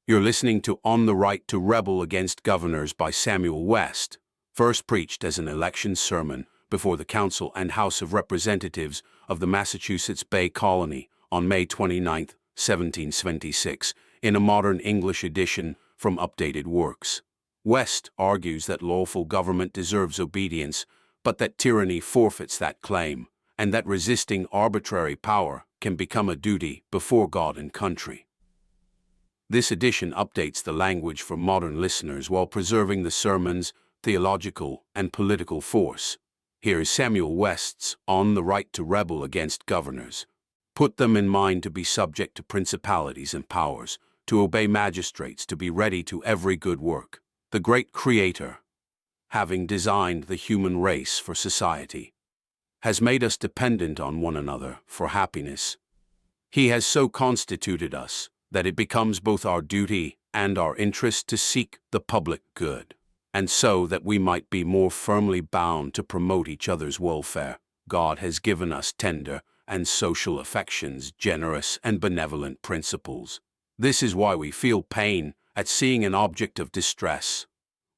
You're listening to On the Right to Rebel Against Governors by Samuel West, first preached as an election sermon before the Council and House of Representatives of the Massachusetts Bay Colony on May 29, 1776, in a modern English edition from Updated Works. West argues that lawful government deserves obedience, but that tyranny forfeits that claim, and that resisting arbitrary power can become a duty before God and country. This edition updates the language for modern listeners while preserving the sermon's theological and political force. Here is Samuel West's On the Right to Rebel Against Governors. Put them in mind to be subject to principalities and powers, to obey magistrates, to be ready to every good work. The great Creator, having designed the human race for society, has made us dependent on one another for happiness. He has so constituted us that it becomes both our duty and our interest to seek the public good, and so that we might be more firmly bound to promote each other's welfare, God has given us tender and social affections, generous and benevolent principles. This is why we feel pain at seeing an object of distress,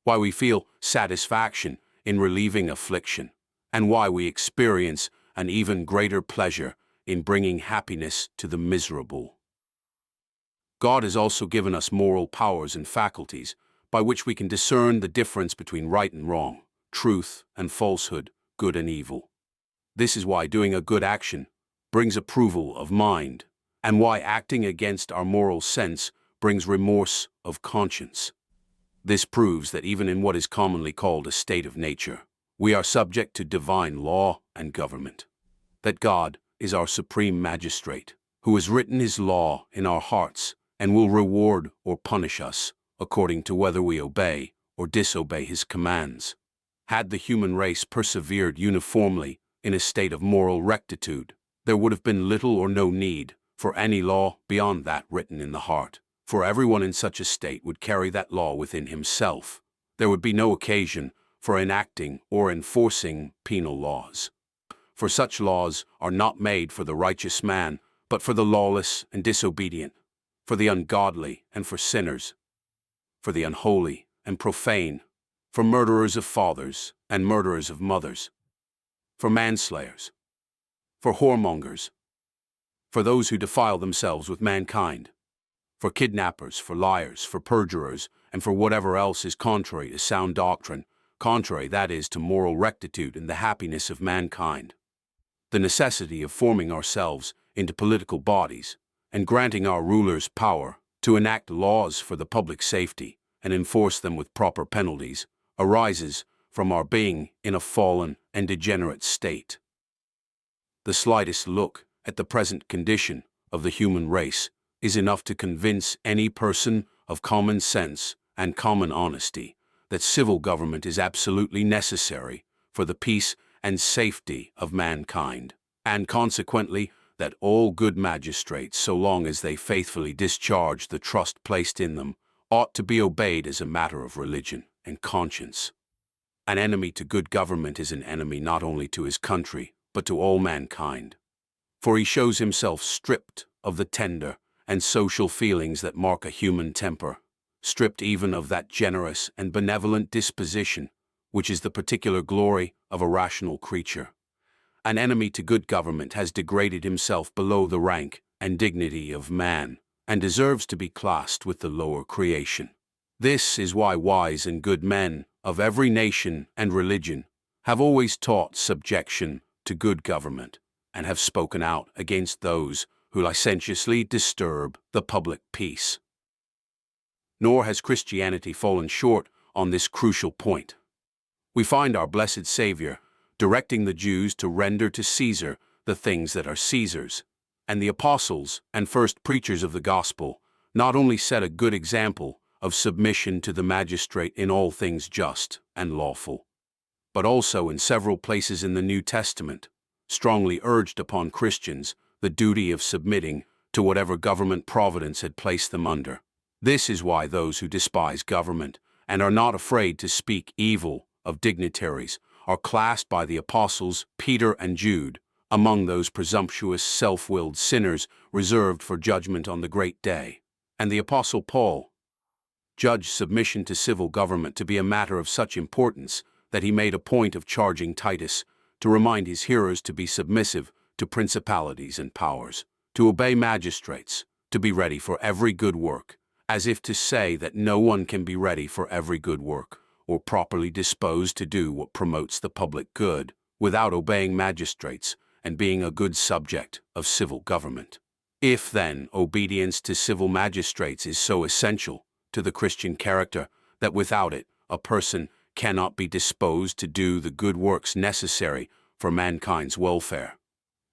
why we feel satisfaction in relieving affliction, and why we experience an even greater pleasure in bringing happiness to the miserable. God has also given us moral powers and faculties by which we can discern the difference between right and wrong, truth and falsehood, good and evil. This is why doing a good action brings approval of mind, and why acting against our moral sense brings remorse of conscience. This proves that even in what is commonly called a state of nature, we are subject to divine law and government, that God is our supreme magistrate, who has written his law in our hearts and will reward or punish us according to whether we obey or disobey his commands. Had the human race persevered uniformly in a state of moral rectitude, there would have been little or no need for any law beyond that written in the heart, for everyone in such a state would carry that law within himself. There would be no occasion for enacting or enforcing penal laws, for such laws are not made for the righteous man, but for the lawless and disobedient, for the ungodly and for sinners, for the unholy and profane, for murderers of fathers and murderers of mothers, for manslayers, for whoremongers, for those who defile themselves with mankind, for kidnappers, for liars, for perjurers, and for whatever else is contrary to sound doctrine, contrary, that is, to moral rectitude and the happiness of mankind. The necessity of forming ourselves into political bodies and granting our rulers power to enact laws for the public safety and enforce them with proper penalties arises from our being in a fallen and degenerate state. The slightest look at the present condition of the human race is enough to convince any person of common sense and common honesty that civil government is absolutely necessary for the peace and safety of mankind, and consequently that all good magistrates, so long as they faithfully discharge the trust placed in them, ought to be obeyed as a matter of religion and conscience. An enemy to good government is an enemy not only to his country, but to all mankind, for he shows himself stripped of the tender and social feelings that mark a human temper, stripped even of that generous and benevolent disposition which is the particular glory of a rational creature. An enemy to good government has degraded himself below the rank and dignity of man, and deserves to be classed with the lower creation. This is why wise and good men of every nation and religion have always taught subjection to good government, and have spoken out against those who licentiously disturb the public peace. Nor has Christianity fallen short on this crucial point. We find our blessed Savior directing the Jews to render to Caesar the things that are Caesar's, and the apostles and first preachers of the gospel not only set a good example of submission to the magistrate in all things just and lawful, but also in several places in the New Testament strongly urged upon Christians the duty of submitting to whatever government providence had placed them under. This is why those who despise government and are not afraid to speak evil of dignitaries are classed by the apostles Peter and Jude among those presumptuous, self-willed sinners reserved for judgment on the great day, and the apostle Paul judged submission to civil government to be a matter of such importance that he made a point of charging Titus to remind his hearers to be submissive to principalities and powers, to obey magistrates, to be ready for every good work, as if to say that no one can be ready for every good work or properly disposed to do what promotes the public good without obeying magistrates and being a good subject of civil government. If, then, obedience to civil magistrates is so essential to the Christian character that without it a person cannot be disposed to do the good works necessary for mankind's welfare,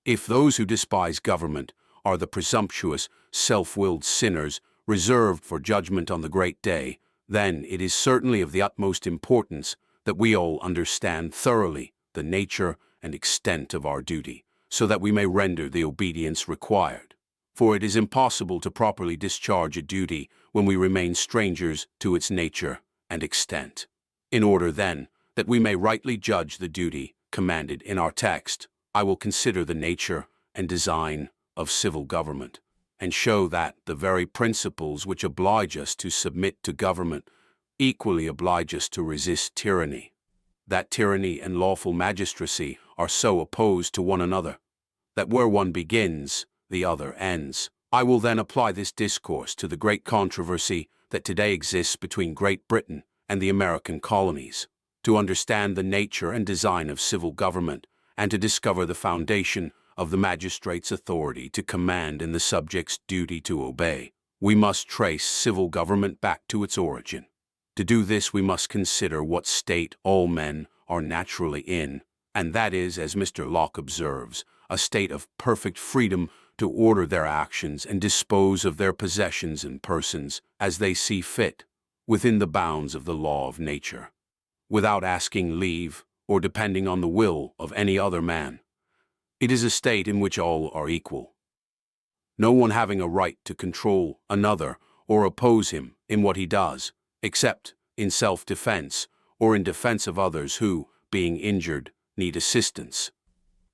if those who despise government are the presumptuous, self-willed sinners reserved for judgment on the great day, then it is certainly of the utmost importance that we all understand thoroughly the nature and extent of our duty, so that we may render the obedience required. For it is impossible to properly discharge a duty when we remain strangers to its nature and extent. In order, then, that we may rightly judge the duty commanded in our text, I will consider the nature and design of civil government, and show that the very principles which oblige us to submit to government equally oblige us to resist tyranny. That tyranny and lawful magistracy are so opposed to one another, that where one begins, the other ends. I will then apply this discourse to the great controversy that today exists between Great Britain and the American colonies, to understand the nature and design of civil government, and to discover the foundation of the magistrate's authority to command and the subject's duty to obey. We must trace civil government back to its origin. To do this, we must consider what state all men are naturally in, and that is, as Mr. Locke observes, a state of perfect freedom to order their actions and dispose of their possessions and persons as they see fit, within the bounds of the law of nature, without asking leave or depending on the will of any other man. It is a state in which all are equal, no one having a right to control another or oppose him in what he does, except in self-defense or in defense of others who, being injured, need assistance.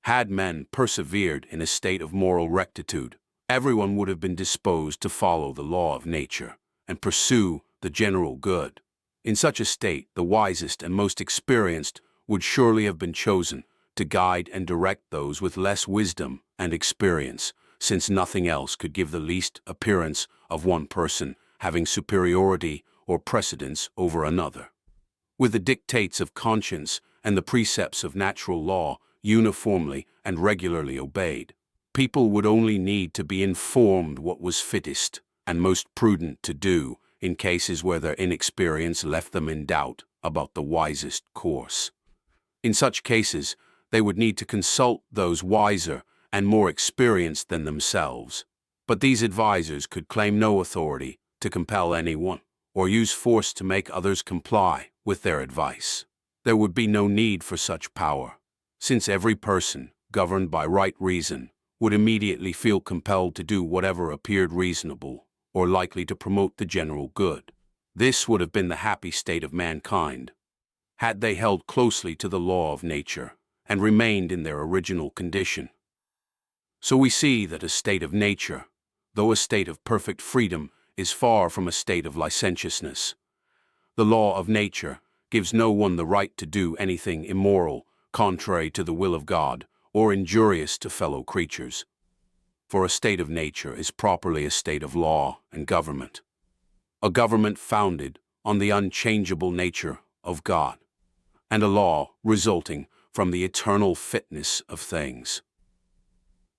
Had men persevered in a state of moral rectitude, everyone would have been disposed to follow the law of nature and pursue the general good. In such a state, the wisest and most experienced would surely have been chosen to guide and direct those with less wisdom and experience, since nothing else could give the least appearance of one person having superiority or precedence over another. With the dictates of conscience and the precepts of natural law uniformly and regularly obeyed, people would only need to be informed what was fittest and most prudent to do in cases where their inexperience left them in doubt about the wisest course. In such cases, they would need to consult those wiser and more experienced than themselves. But these advisors could claim no authority to compel anyone or use force to make others comply with their advice. There would be no need for such power, since every person, governed by right reason, would immediately feel compelled to do whatever appeared reasonable or likely to promote the general good. This would have been the happy state of mankind, had they held closely to the law of nature and remained in their original condition. So we see that a state of nature, though a state of perfect freedom, is far from a state of licentiousness. The law of nature gives no one the right to do anything immoral, contrary to the will of God, or injurious to fellow creatures. For a state of nature is properly a state of law and government, a government founded on the unchangeable nature of God, and a law resulting from the eternal fitness of things.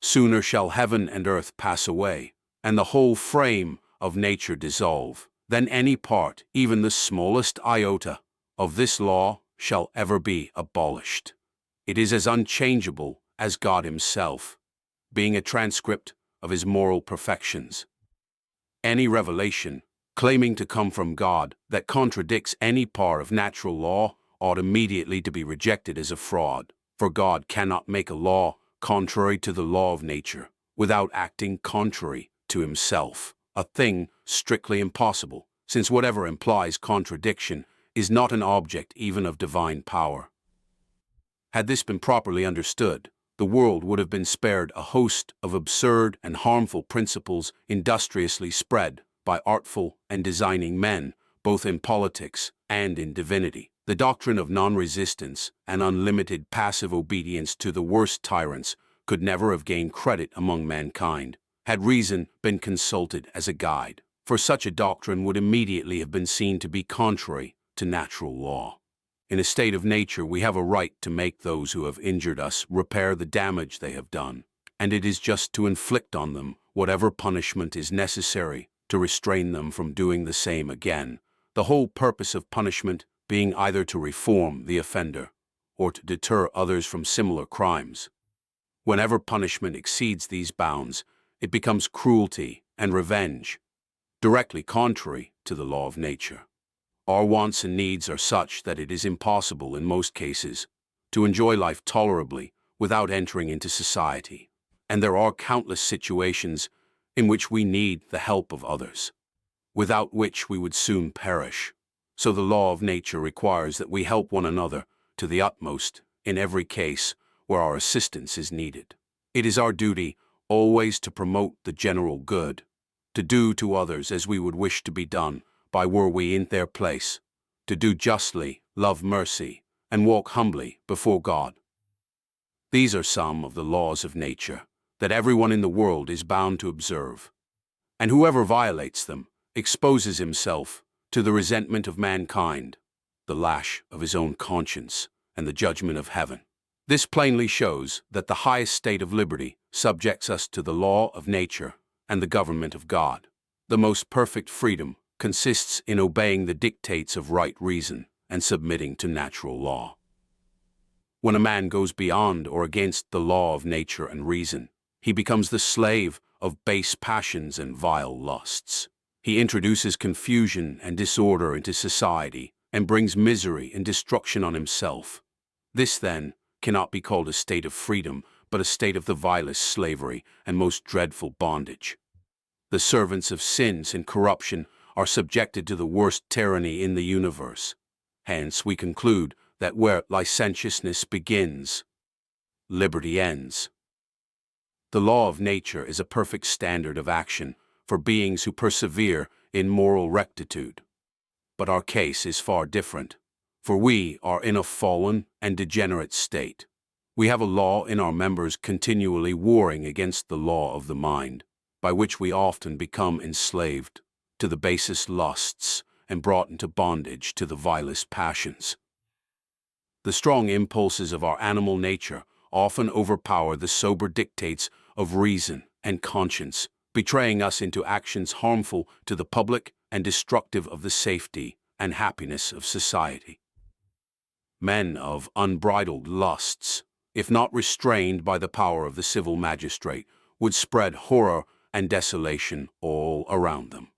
Sooner shall heaven and earth pass away, and the whole frame of nature dissolve, than any part, even the smallest iota, of this law shall ever be abolished. It is as unchangeable as God himself, being a transcript of his moral perfections. Any revelation, claiming to come from God, that contradicts any part of natural law ought immediately to be rejected as a fraud, for God cannot make a law contrary to the law of nature without acting contrary to himself, a thing strictly impossible, since whatever implies contradiction is not an object even of divine power. Had this been properly understood, the world would have been spared a host of absurd and harmful principles industriously spread by artful and designing men, both in politics and in divinity. The doctrine of non-resistance and unlimited passive obedience to the worst tyrants could never have gained credit among mankind, had reason been consulted as a guide, for such a doctrine would immediately have been seen to be contrary to natural law. In a state of nature, we have a right to make those who have injured us repair the damage they have done, and it is just to inflict on them whatever punishment is necessary to restrain them from doing the same again, the whole purpose of punishment being either to reform the offender or to deter others from similar crimes. Whenever punishment exceeds these bounds, it becomes cruelty and revenge, directly contrary to the law of nature. Our wants and needs are such that it is impossible in most cases to enjoy life tolerably without entering into society, and there are countless situations in which we need the help of others, without which we would soon perish. So the law of nature requires that we help one another to the utmost in every case where our assistance is needed. It is our duty always to promote the general good, to do to others as we would wish to be done by were we in their place, to do justly, love mercy, and walk humbly before God. These are some of the laws of nature that everyone in the world is bound to observe, and whoever violates them exposes himself to the resentment of mankind, the lash of his own conscience, and the judgment of heaven. This plainly shows that the highest state of liberty subjects us to the law of nature and the government of God. The most perfect freedom consists in obeying the dictates of right reason and submitting to natural law. When a man goes beyond or against the law of nature and reason, he becomes the slave of base passions and vile lusts. He introduces confusion and disorder into society and brings misery and destruction on himself. This, then, cannot be called a state of freedom, but a state of the vilest slavery and most dreadful bondage. The servants of sins and corruption are subjected to the worst tyranny in the universe. Hence, we conclude that where licentiousness begins, liberty ends. The law of nature is a perfect standard of action for beings who persevere in moral rectitude. But our case is far different, for we are in a fallen and degenerate state. We have a law in our members continually warring against the law of the mind, by which we often become enslaved to the basest lusts and brought into bondage to the vilest passions. The strong impulses of our animal nature often overpower the sober dictates of reason and conscience, betraying us into actions harmful to the public and destructive of the safety and happiness of society. Men of unbridled lusts, if not restrained by the power of the civil magistrate, would spread horror and desolation all around them.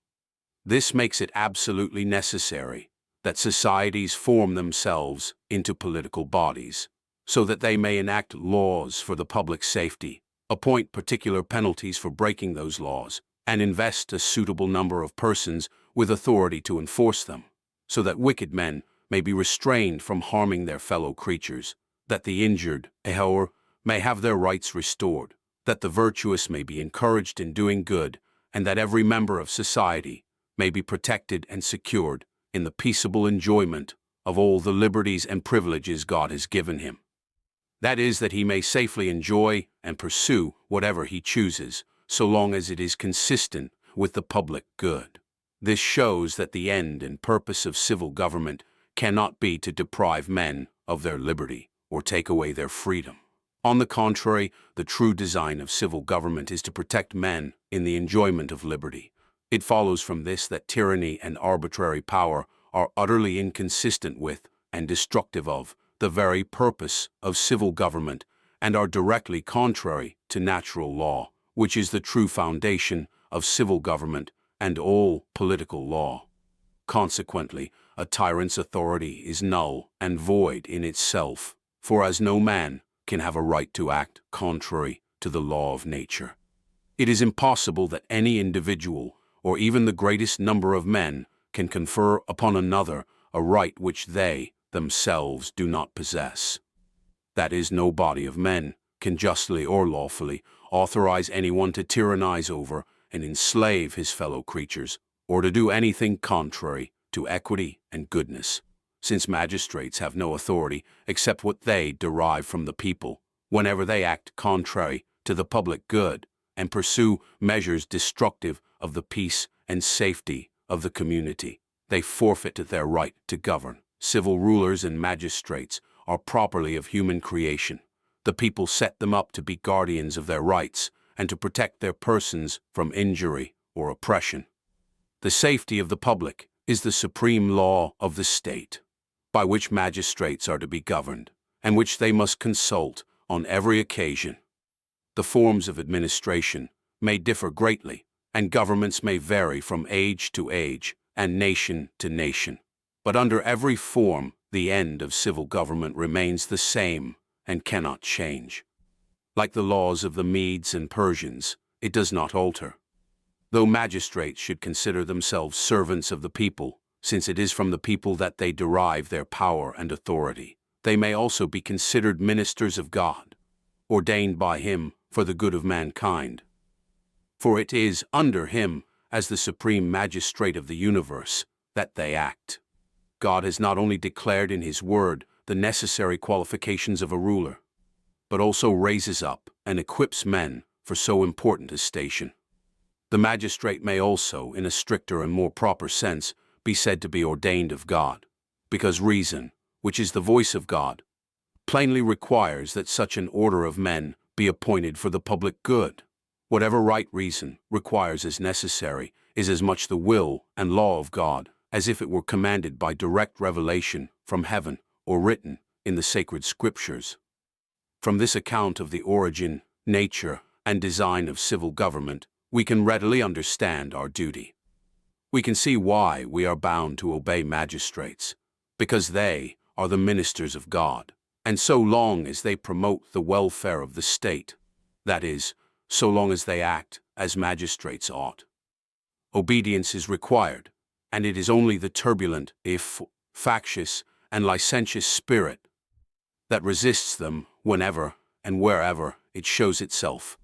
This makes it absolutely necessary that societies form themselves into political bodies, so that they may enact laws for the public safety, appoint particular penalties for breaking those laws, and invest a suitable number of persons with authority to enforce them, so that wicked men may be restrained from harming their fellow creatures, that the injured, may have their rights restored, that the virtuous may be encouraged in doing good, and that every member of society may be protected and secured in the peaceable enjoyment of all the liberties and privileges God has given him. That is, that he may safely enjoy and pursue whatever he chooses, so long as it is consistent with the public good. This shows that the end and purpose of civil government cannot be to deprive men of their liberty or take away their freedom. On the contrary, the true design of civil government is to protect men in the enjoyment of liberty. It follows from this that tyranny and arbitrary power are utterly inconsistent with and destructive of the very purpose of civil government, and are directly contrary to natural law, which is the true foundation of civil government and all political law. Consequently, a tyrant's authority is null and void in itself, for as no man can have a right to act contrary to the law of nature, it is impossible that any individual, or even the greatest number of men, can confer upon another a right which they themselves do not possess. That is, no body of men can justly or lawfully authorize anyone to tyrannize over and enslave his fellow creatures, or to do anything contrary to to equity and goodness, since magistrates have no authority except what they derive from the people. Whenever they act contrary to the public good and pursue measures destructive of the peace and safety of the community, they forfeit their right to govern. Civil rulers and magistrates are properly of human creation. The people set them up to be guardians of their rights and to protect their persons from injury or oppression. The safety of the public is the supreme law of the state, by which magistrates are to be governed, and which they must consult on every occasion. The forms of administration may differ greatly, and governments may vary from age to age and nation to nation. But under every form, the end of civil government remains the same and cannot change. Like the laws of the Medes and Persians, it does not alter. Though magistrates should consider themselves servants of the people, since it is from the people that they derive their power and authority, they may also be considered ministers of God, ordained by Him for the good of mankind. For it is under Him, as the supreme magistrate of the universe, that they act. God has not only declared in His Word the necessary qualifications of a ruler, but also raises up and equips men for so important a station. The magistrate may also, in a stricter and more proper sense, be said to be ordained of God, because reason, which is the voice of God, plainly requires that such an order of men be appointed for the public good. Whatever right reason requires as necessary is as much the will and law of God as if it were commanded by direct revelation from heaven or written in the sacred scriptures. From this account of the origin, nature, and design of civil government, we can readily understand our duty. We can see why we are bound to obey magistrates, because they are the ministers of God, and so long as they promote the welfare of the state, that is, so long as they act as magistrates ought. Obedience is required, and it is only the turbulent, if factious, and licentious spirit that resists them whenever and wherever it shows itself.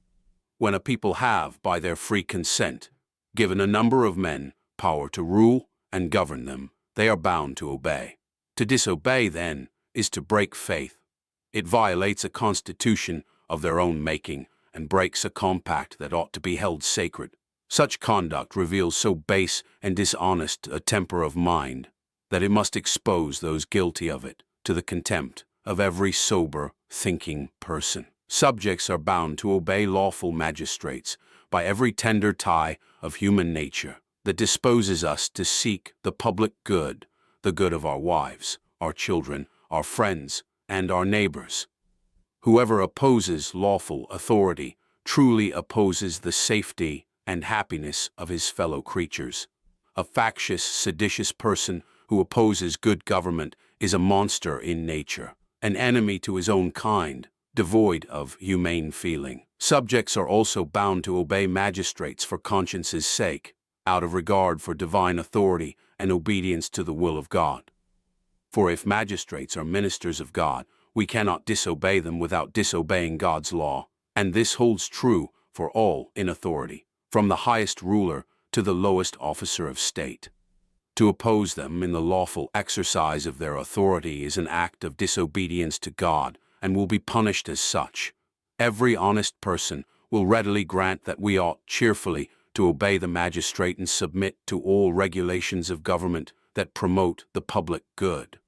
When a people have, by their free consent, given a number of men power to rule and govern them, they are bound to obey. To disobey, then, is to break faith. It violates a constitution of their own making and breaks a compact that ought to be held sacred. Such conduct reveals so base and dishonest a temper of mind that it must expose those guilty of it to the contempt of every sober, thinking person. Subjects are bound to obey lawful magistrates by every tender tie of human nature that disposes us to seek the public good, the good of our wives, our children, our friends, and our neighbors. Whoever opposes lawful authority truly opposes the safety and happiness of his fellow creatures. A factious, seditious person who opposes good government is a monster in nature, an enemy to his own kind, devoid of humane feeling. Subjects are also bound to obey magistrates for conscience's sake, out of regard for divine authority and obedience to the will of God. For if magistrates are ministers of God, we cannot disobey them without disobeying God's law, and this holds true for all in authority, from the highest ruler to the lowest officer of state. To oppose them in the lawful exercise of their authority is an act of disobedience to God and will be punished as such. Every honest person will readily grant that we ought cheerfully to obey the magistrate and submit to all regulations of government that promote the public good.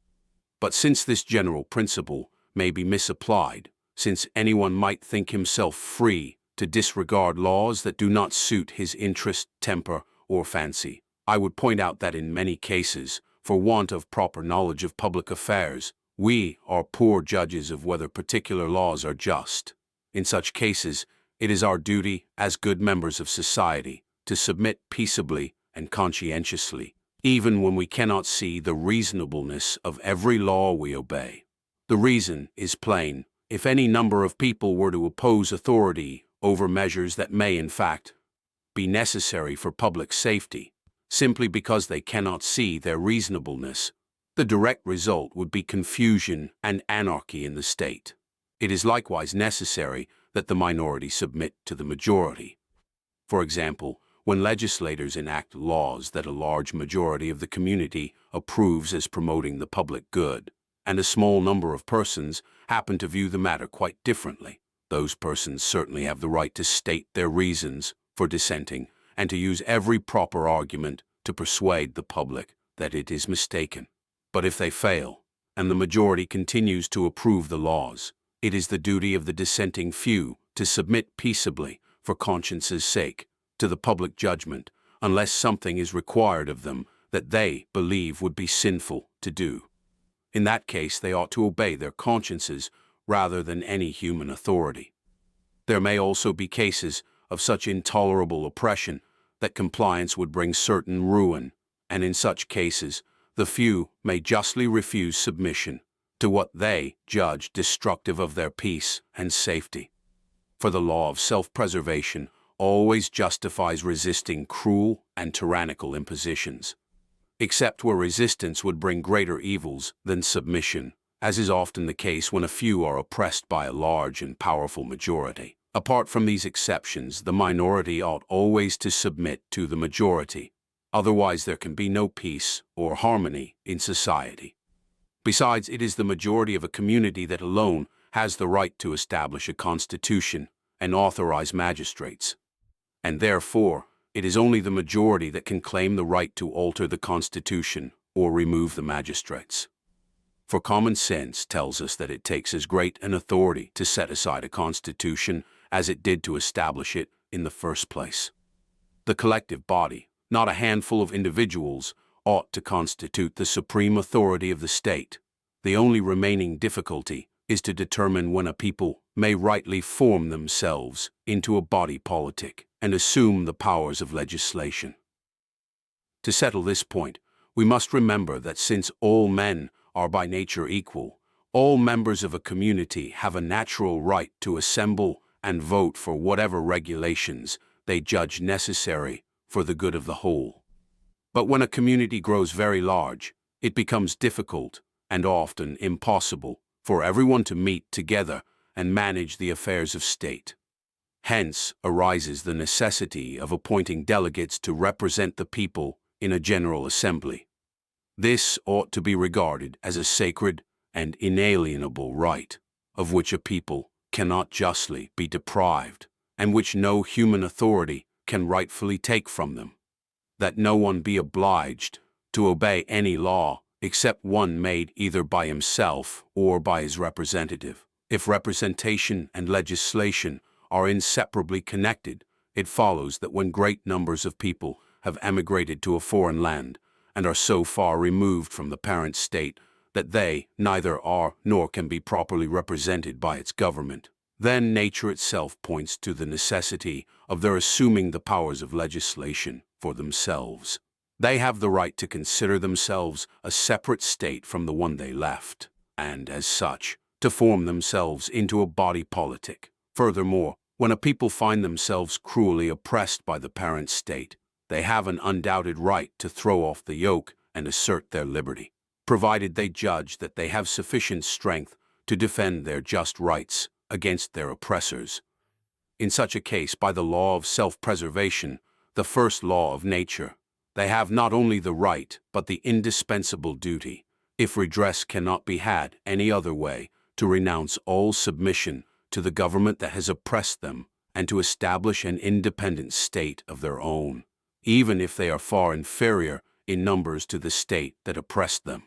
But since this general principle may be misapplied, since anyone might think himself free to disregard laws that do not suit his interest, temper, or fancy, I would point out that in many cases, for want of proper knowledge of public affairs, we are poor judges of whether particular laws are just. In such cases, it is our duty, as good members of society, to submit peaceably and conscientiously, even when we cannot see the reasonableness of every law we obey. The reason is plain. If any number of people were to oppose authority over measures that may, in fact, be necessary for public safety, simply because they cannot see their reasonableness, the direct result would be confusion and anarchy in the state. It is likewise necessary that the minority submit to the majority. For example, When legislators enact laws that a large majority of the community approves as promoting the public good, and a small number of persons happen to view the matter quite differently, those persons certainly have the right to state their reasons for dissenting and to use every proper argument to persuade the public that it is mistaken. But if they fail, and the majority continues to approve the laws, it is the duty of the dissenting few to submit peaceably, for conscience's sake, to the public judgment, unless something is required of them that they believe would be sinful to do. In that case, they ought to obey their consciences rather than any human authority. There may also be cases of such intolerable oppression that compliance would bring certain ruin, and in such cases, the few may justly refuse submission to what they judge destructive of their peace and safety. For the law of self-preservation always justifies resisting cruel and tyrannical impositions, except where resistance would bring greater evils than submission, as is often the case when a few are oppressed by a large and powerful majority. Apart from these exceptions, the minority ought always to submit to the majority. Otherwise, there can be no peace or harmony in society. Besides, it is the majority of a community that alone has the right to establish a constitution and authorize magistrates. And therefore, it is only the majority that can claim the right to alter the constitution or remove the magistrates. For common sense tells us that it takes as great an authority to set aside a constitution as it did to establish it in the first place. The collective body, not a handful of individuals, ought to constitute the supreme authority of the state. The only remaining difficulty is to determine when a people may rightly form themselves into a body politic and assume the powers of legislation. To settle this point, we must remember that since all men are by nature equal, all members of a community have a natural right to assemble and vote for whatever regulations they judge necessary for the good of the whole. But when a community grows very large, it becomes difficult and often impossible for everyone to meet together and manage the affairs of state. Hence arises the necessity of appointing delegates to represent the people in a general assembly. This ought to be regarded as a sacred and inalienable right, of which a people cannot justly be deprived, and which no human authority can rightfully take from them. That no one be obliged to obey any law except one made either by himself or by his representative. If representation and legislation are inseparably connected, it follows that when great numbers of people have emigrated to a foreign land and are so far removed from the parent state that they neither are nor can be properly represented by its government, then nature itself points to the necessity of their assuming the powers of legislation for themselves. They have the right to consider themselves a separate state from the one they left, and, as such, to form themselves into a body politic. Furthermore, when a people find themselves cruelly oppressed by the parent state, they have an undoubted right to throw off the yoke and assert their liberty, provided they judge that they have sufficient strength to defend their just rights against their oppressors. In such a case, by the law of self-preservation, the first law of nature, they have not only the right but the indispensable duty, if redress cannot be had any other way, to renounce all submission to the government that has oppressed them and to establish an independent state of their own, even if they are far inferior in numbers to the state that oppressed them.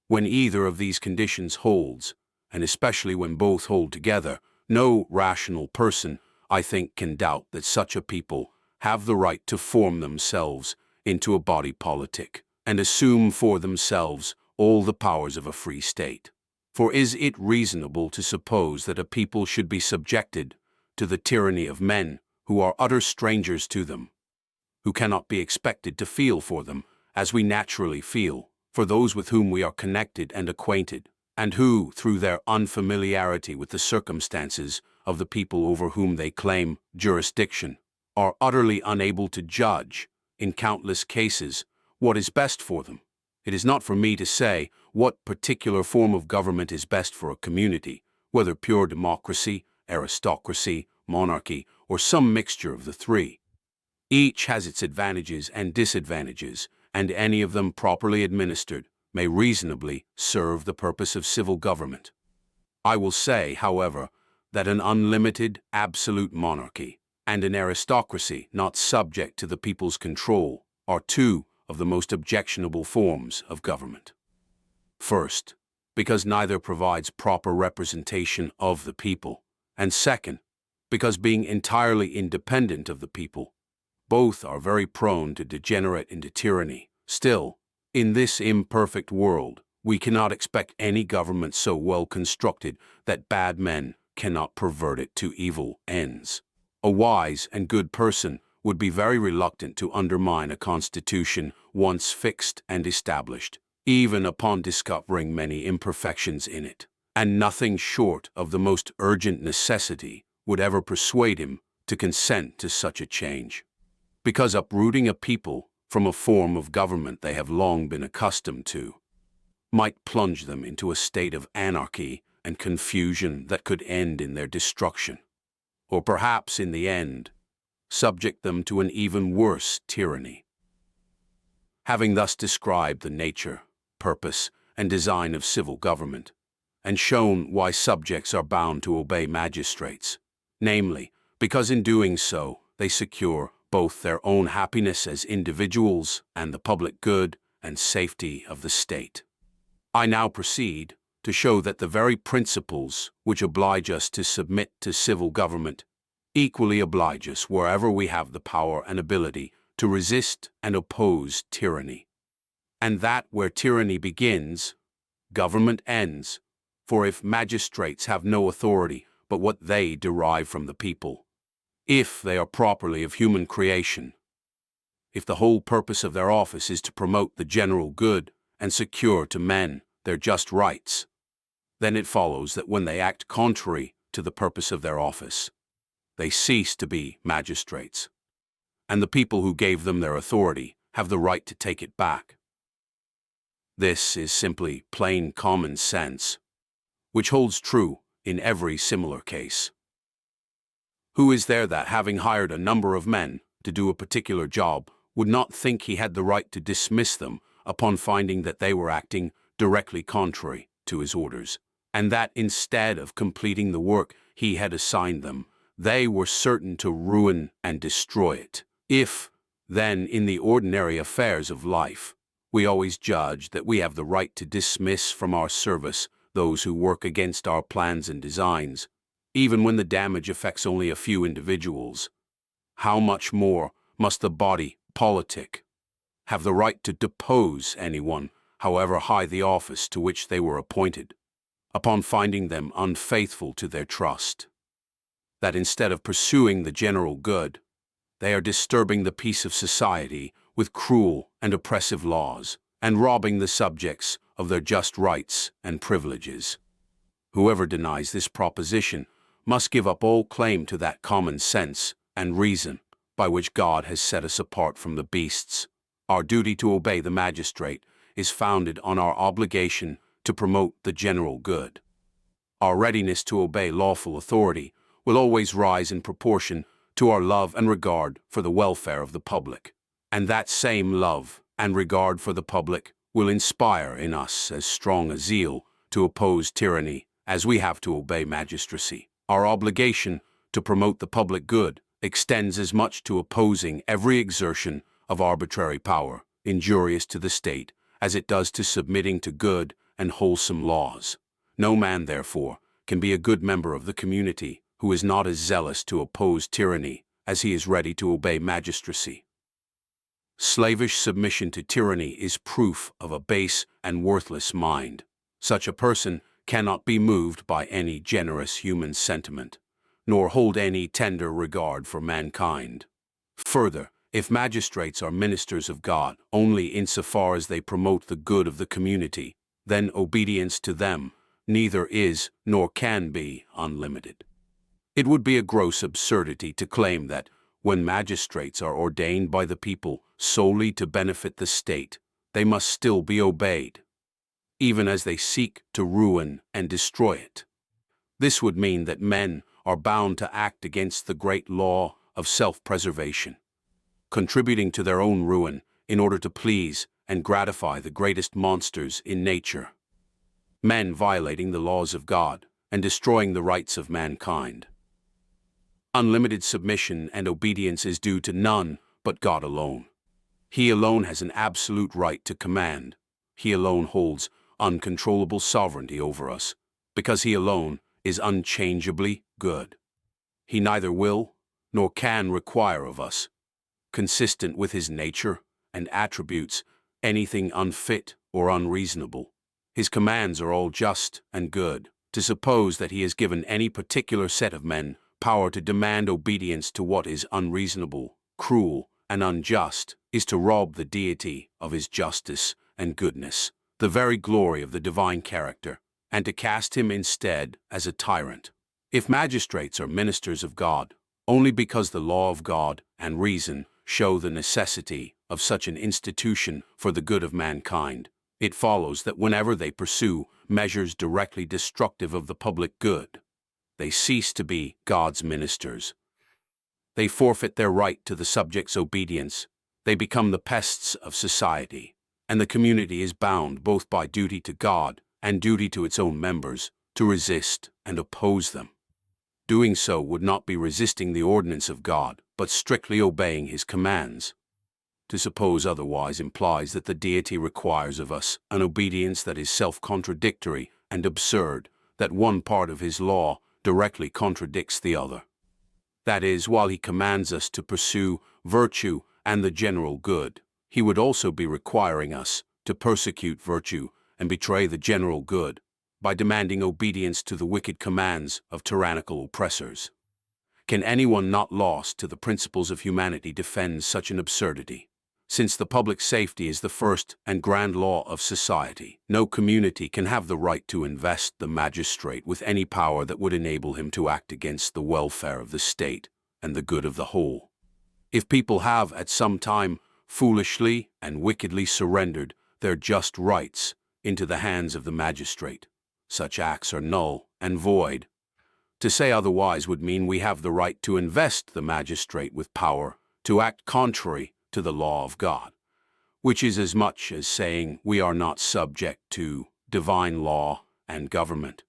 When either of these conditions holds, and especially when both hold together, no rational person, I think, can doubt that such a people have the right to form themselves into a body politic and assume for themselves all the powers of a free state. For is it reasonable to suppose that a people should be subjected to the tyranny of men who are utter strangers to them, who cannot be expected to feel for them as we naturally feel for those with whom we are connected and acquainted, and who, through their unfamiliarity with the circumstances of the people over whom they claim jurisdiction, are utterly unable to judge, in countless cases, what is best for them? It is not for me to say what particular form of government is best for a community, whether pure democracy, aristocracy, monarchy, or some mixture of the three. Each has its advantages and disadvantages, and any of them properly administered may reasonably serve the purpose of civil government. I will say, however, that an unlimited, absolute monarchy and an aristocracy not subject to the people's control are two of the most objectionable forms of government. First, because neither provides proper representation of the people, and second, because being entirely independent of the people, both are very prone to degenerate into tyranny. Still, in this imperfect world, we cannot expect any government so well constructed that bad men cannot pervert it to evil ends. A wise and good person would be very reluctant to undermine a constitution once fixed and established, even upon discovering many imperfections in it, and nothing short of the most urgent necessity would ever persuade him to consent to such a change. Because uprooting a people from a form of government they have long been accustomed to might plunge them into a state of anarchy and confusion that could end in their destruction, or perhaps in the end, subject them to an even worse tyranny. Having thus described the nature, purpose, and design of civil government, and shown why subjects are bound to obey magistrates, namely, because in doing so they secure both their own happiness as individuals and the public good and safety of the state, I now proceed to show that the very principles which oblige us to submit to civil government equally oblige us wherever we have the power and ability to resist and oppose tyranny, and that where tyranny begins, government ends. For if magistrates have no authority but what they derive from the people, if they are properly of human creation, if the whole purpose of their office is to promote the general good and secure to men their just rights, then it follows that when they act contrary to the purpose of their office, they cease to be magistrates, and the people who gave them their authority have the right to take it back. This is simply plain common sense, which holds true in every similar case. Who is there that, having hired a number of men to do a particular job, would not think he had the right to dismiss them upon finding that they were acting directly contrary to his orders, and that instead of completing the work he had assigned them, they were certain to ruin and destroy it? If, then, in the ordinary affairs of life, we always judge that we have the right to dismiss from our service those who work against our plans and designs, even when the damage affects only a few individuals, how much more must the body politic have the right to depose anyone, however high the office to which they were appointed, upon finding them unfaithful to their trust, that instead of pursuing the general good, they are disturbing the peace of society with cruel and oppressive laws, and robbing the subjects of their just rights and privileges. Whoever denies this proposition must give up all claim to that common sense and reason by which God has set us apart from the beasts. Our duty to obey the magistrate is founded on our obligation to promote the general good. Our readiness to obey lawful authority will always rise in proportion to our love and regard for the welfare of the public, and that same love and regard for the public will inspire in us as strong a zeal to oppose tyranny as we have to obey magistracy. Our obligation to promote the public good extends as much to opposing every exertion of arbitrary power injurious to the state as it does to submitting to good and wholesome laws. No man, therefore, can be a good member of the community who is not as zealous to oppose tyranny as he is ready to obey magistracy. Slavish submission to tyranny is proof of a base and worthless mind. Such a person cannot be moved by any generous human sentiment, nor hold any tender regard for mankind. Further, if magistrates are ministers of God only insofar as they promote the good of the community, then obedience to them neither is nor can be unlimited. It would be a gross absurdity to claim that, when magistrates are ordained by the people solely to benefit the state, they must still be obeyed, even as they seek to ruin and destroy it. This would mean that men are bound to act against the great law of self-preservation. contributing to their own ruin in order to please and gratify the greatest monsters in nature. Men violating the laws of God and destroying the rights of mankind. Unlimited submission and obedience is due to none but God alone. He alone has an absolute right to command. He alone holds uncontrollable sovereignty over us, because he alone is unchangeably good. He neither will nor can require of us, consistent with his nature and attributes, anything unfit or unreasonable. His commands are all just and good. To suppose that he has given any particular set of men power to demand obedience to what is unreasonable, cruel, and unjust is to rob the deity of his justice and goodness, the very glory of the divine character, and to cast him instead as a tyrant. If magistrates are ministers of God, only because the law of God and reason show the necessity of such an institution for the good of mankind, it follows that whenever they pursue measures directly destructive of the public good, they cease to be God's ministers. They forfeit their right to the subject's obedience. They become the pests of society, and the community is bound both by duty to God and duty to its own members to resist and oppose them. Doing so would not be resisting the ordinance of God, but strictly obeying his commands. To suppose otherwise implies that the deity requires of us an obedience that is self-contradictory and absurd, that one part of his law directly contradicts the other. That is, while he commands us to pursue virtue and the general good, he would also be requiring us to persecute virtue and betray the general good by demanding obedience to the wicked commands of tyrannical oppressors. Can anyone not lost to the principles of humanity defend such an absurdity? Since the public safety is the first and grand law of society, no community can have the right to invest the magistrate with any power that would enable him to act against the welfare of the state and the good of the whole. If people have at some time foolishly and wickedly surrendered their just rights into the hands of the magistrate, such acts are null and void. To say otherwise would mean we have the right to invest the magistrate with power to act contrary to the law of God, which is as much as saying we are not subject to divine law and government.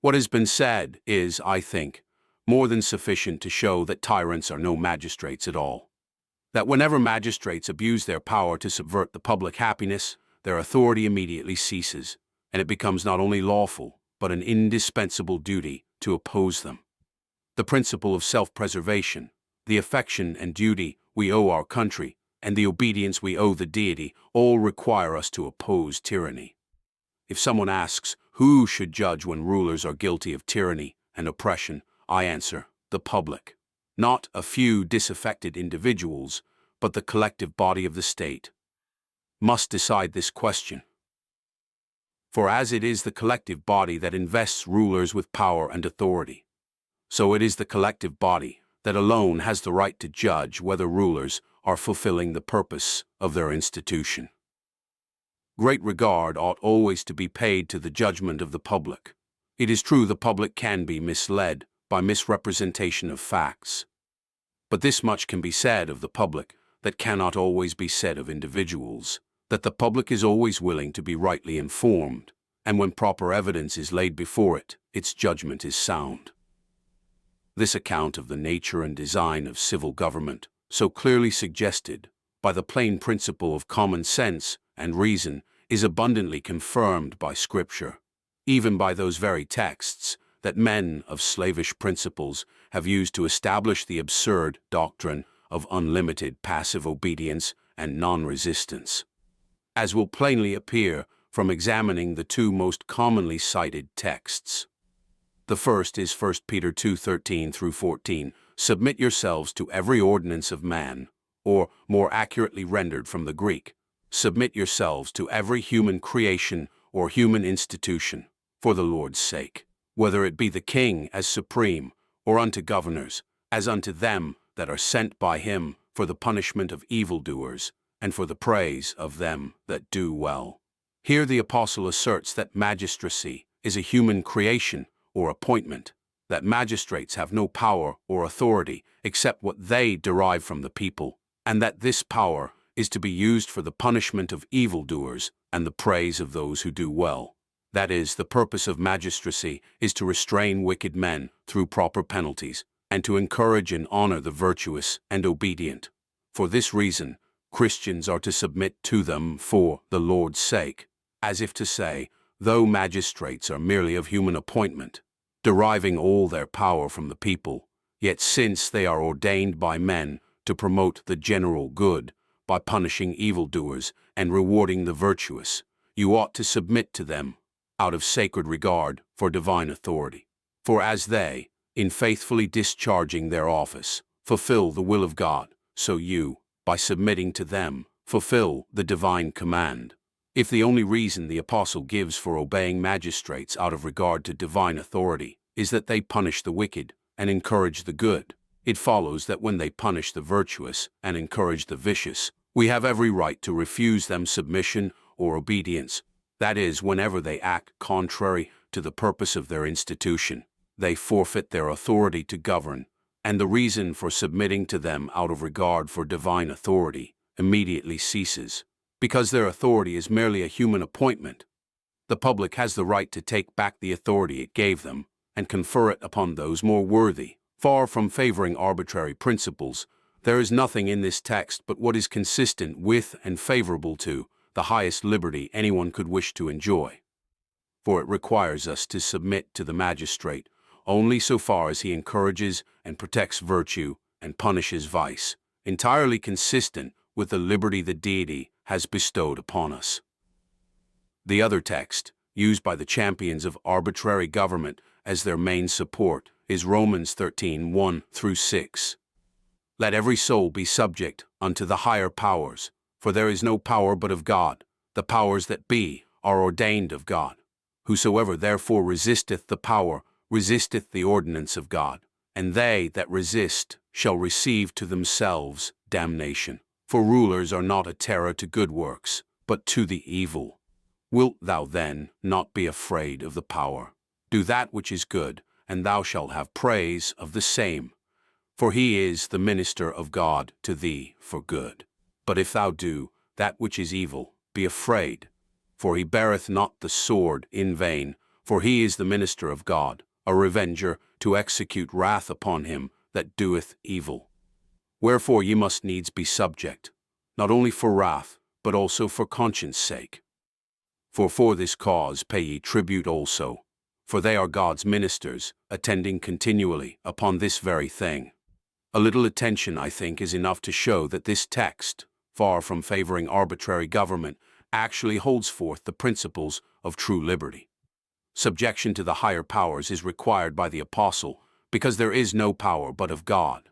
What has been said is, I think, more than sufficient to show that tyrants are no magistrates at all. That whenever magistrates abuse their power to subvert the public happiness, their authority immediately ceases, and it becomes not only lawful, but an indispensable duty to oppose them. The principle of self-preservation, the affection and duty we owe our country, and the obedience we owe the deity all require us to oppose tyranny. If someone asks who should judge when rulers are guilty of tyranny and oppression, I answer, the public. Not a few disaffected individuals, but the collective body of the state must decide this question. For as it is the collective body that invests rulers with power and authority, so it is the collective body that alone has the right to judge whether rulers are fulfilling the purpose of their institution. Great regard ought always to be paid to the judgment of the public. It is true the public can be misled by misrepresentation of facts. But this much can be said of the public that cannot always be said of individuals, that the public is always willing to be rightly informed, and when proper evidence is laid before it, its judgment is sound. This account of the nature and design of civil government, so clearly suggested by the plain principle of common sense and reason, is abundantly confirmed by Scripture, even by those very texts that men of slavish principles have used to establish the absurd doctrine of unlimited passive obedience and non-resistance, as will plainly appear from examining the two most commonly cited texts. The first is 1 Peter 2:13 through 14. Submit yourselves to every ordinance of man, or more accurately rendered from the Greek, submit yourselves to every human creation or human institution, for the Lord's sake, whether it be the king as supreme, or unto governors, as unto them that are sent by him for the punishment of evildoers, and for the praise of them that do well. Here the apostle asserts that magistracy is a human creation or appointment, that magistrates have no power or authority except what they derive from the people, and that this power is to be used for the punishment of evildoers and the praise of those who do well. That is, the purpose of magistracy is to restrain wicked men through proper penalties, and to encourage and honor the virtuous and obedient. For this reason, Christians are to submit to them for the Lord's sake, as if to say, though magistrates are merely of human appointment, deriving all their power from the people, yet since they are ordained by men to promote the general good by punishing evildoers and rewarding the virtuous, you ought to submit to them out of sacred regard for divine authority. For as they, in faithfully discharging their office, fulfill the will of God, so you, by submitting to them, fulfill the divine command. If the only reason the apostle gives for obeying magistrates out of regard to divine authority is that they punish the wicked and encourage the good, it follows that when they punish the virtuous and encourage the vicious, we have every right to refuse them submission or obedience. That is, whenever they act contrary to the purpose of their institution, they forfeit their authority to govern, and the reason for submitting to them out of regard for divine authority immediately ceases. Because their authority is merely a human appointment, the public has the right to take back the authority it gave them and confer it upon those more worthy. Far from favoring arbitrary principles, there is nothing in this text but what is consistent with and favorable to the highest liberty anyone could wish to enjoy. For it requires us to submit to the magistrate only so far as he encourages and protects virtue and punishes vice, entirely consistent with the liberty the deity has bestowed upon us. The other text, used by the champions of arbitrary government as their main support, is Romans 13:1-6. Let every soul be subject unto the higher powers, for there is no power but of God. The powers that be are ordained of God. Whosoever therefore resisteth the power resisteth the ordinance of God, and they that resist shall receive to themselves damnation. For rulers are not a terror to good works, but to the evil. Wilt thou then not be afraid of the power? Do that which is good, and thou shalt have praise of the same. For he is the minister of God to thee for good. But if thou do that which is evil, be afraid. For he beareth not the sword in vain, for he is the minister of God, a revenger to execute wrath upon him that doeth evil. Wherefore ye must needs be subject, not only for wrath, but also for conscience sake. For this cause pay ye tribute also, for they are God's ministers, attending continually upon this very thing. A little attention, I think, is enough to show that this text, far from favoring arbitrary government, actually holds forth the principles of true liberty. Subjection to the higher powers is required by the apostle because there is no power but of God.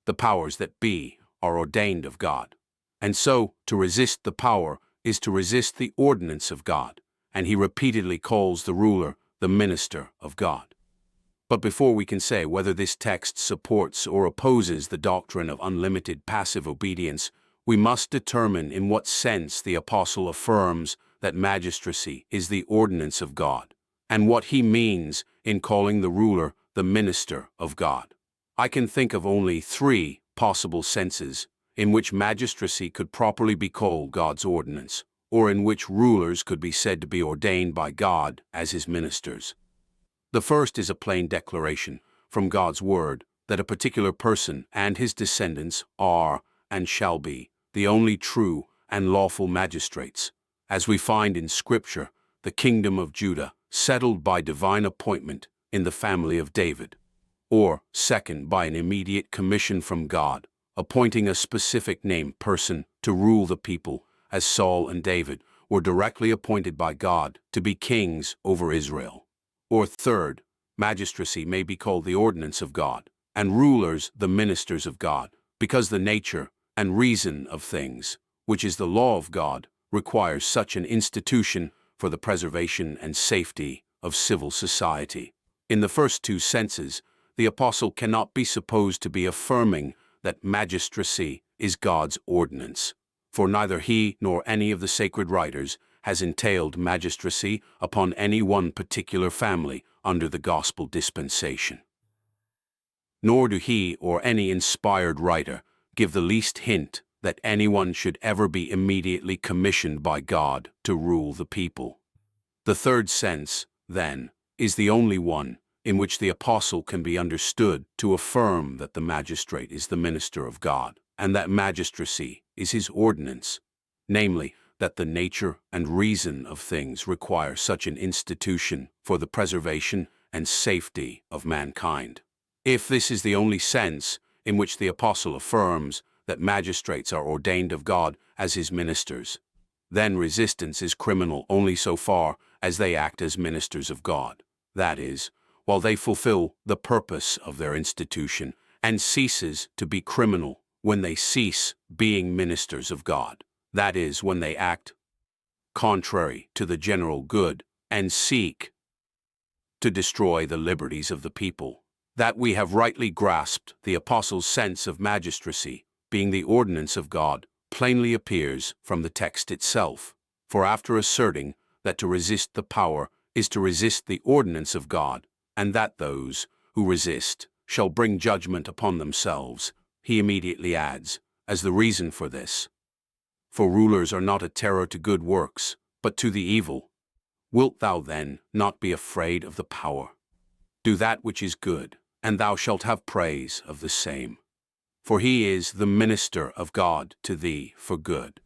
The powers that be are ordained of God. And so, to resist the power is to resist the ordinance of God, and he repeatedly calls the ruler the minister of God. But before we can say whether this text supports or opposes the doctrine of unlimited passive obedience, we must determine in what sense the apostle affirms that magistracy is the ordinance of God, and what he means in calling the ruler the minister of God. I can think of only 3 possible senses in which magistracy could properly be called God's ordinance, or in which rulers could be said to be ordained by God as his ministers. The first is a plain declaration from God's word that a particular person and his descendants are and shall be the only true and lawful magistrates, as we find in Scripture the kingdom of Judah settled by divine appointment in the family of David, or second, by an immediate commission from God, appointing a specific named person to rule the people, as Saul and David were directly appointed by God to be kings over Israel. Or third, magistracy may be called the ordinance of God, and rulers the ministers of God, because the nature and reason of things, which is the law of God, requires such an institution for the preservation and safety of civil society. In the first 2 senses, the apostle cannot be supposed to be affirming that magistracy is God's ordinance, for neither he nor any of the sacred writers has entailed magistracy upon any one particular family under the gospel dispensation. Nor do he or any inspired writer give the least hint that anyone should ever be immediately commissioned by God to rule the people. The third sense, then, is the only one in which the apostle can be understood to affirm that the magistrate is the minister of God, and that magistracy is his ordinance, namely, that the nature and reason of things require such an institution for the preservation and safety of mankind. If this is the only sense in which the apostle affirms that magistrates are ordained of God as his ministers, then resistance is criminal only so far as they act as ministers of God, that is, while they fulfill the purpose of their institution, and ceases to be criminal when they cease being ministers of God, that is, when they act contrary to the general good and seek to destroy the liberties of the people. That we have rightly grasped the apostle's sense of magistracy being the ordinance of God plainly appears from the text itself. For after asserting that to resist the power is to resist the ordinance of God, and that those who resist shall bring judgment upon themselves, he immediately adds, as the reason for this, "For rulers are not a terror to good works, but to the evil. Wilt thou then not be afraid of the power? Do that which is good, and thou shalt have praise of the same. For he is the minister of God to thee for good.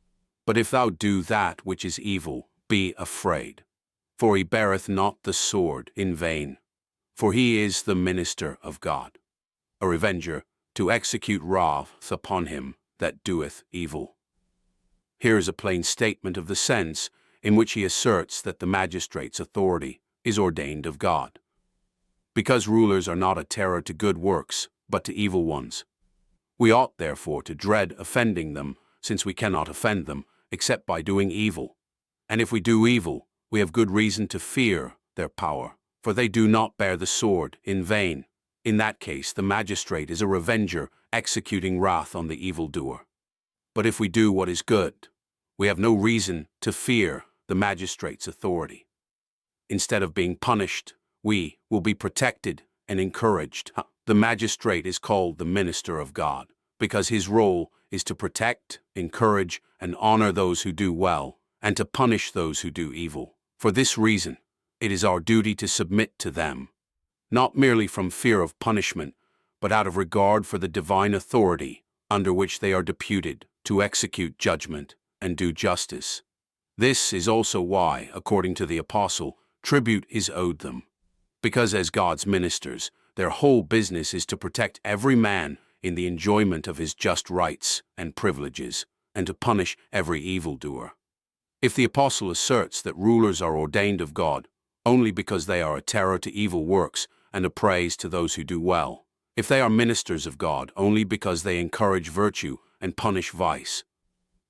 But if thou do that which is evil, be afraid. For he beareth not the sword in vain. For he is the minister of God, a revenger, to execute wrath upon him that doeth evil." Here is a plain statement of the sense in which he asserts that the magistrate's authority is ordained of God. Because rulers are not a terror to good works, but to evil ones, we ought therefore to dread offending them, since we cannot offend them except by doing evil. And if we do evil, we have good reason to fear their power, for they do not bear the sword in vain. In that case, the magistrate is a revenger executing wrath on the evildoer. But if we do what is good, we have no reason to fear the magistrate's authority. Instead of being punished, we will be protected and encouraged. The magistrate is called the minister of God because his role is to protect, encourage, and honor those who do well, and to punish those who do evil. For this reason, it is our duty to submit to them, not merely from fear of punishment, but out of regard for the divine authority under which they are deputed to execute judgment and do justice. This is also why, according to the apostle, tribute is owed them, because as God's ministers, their whole business is to protect every man in the enjoyment of his just rights and privileges, and to punish every evildoer. If the apostle asserts that rulers are ordained of God only because they are a terror to evil works and a praise to those who do well, if they are ministers of God only because they encourage virtue and punish vice,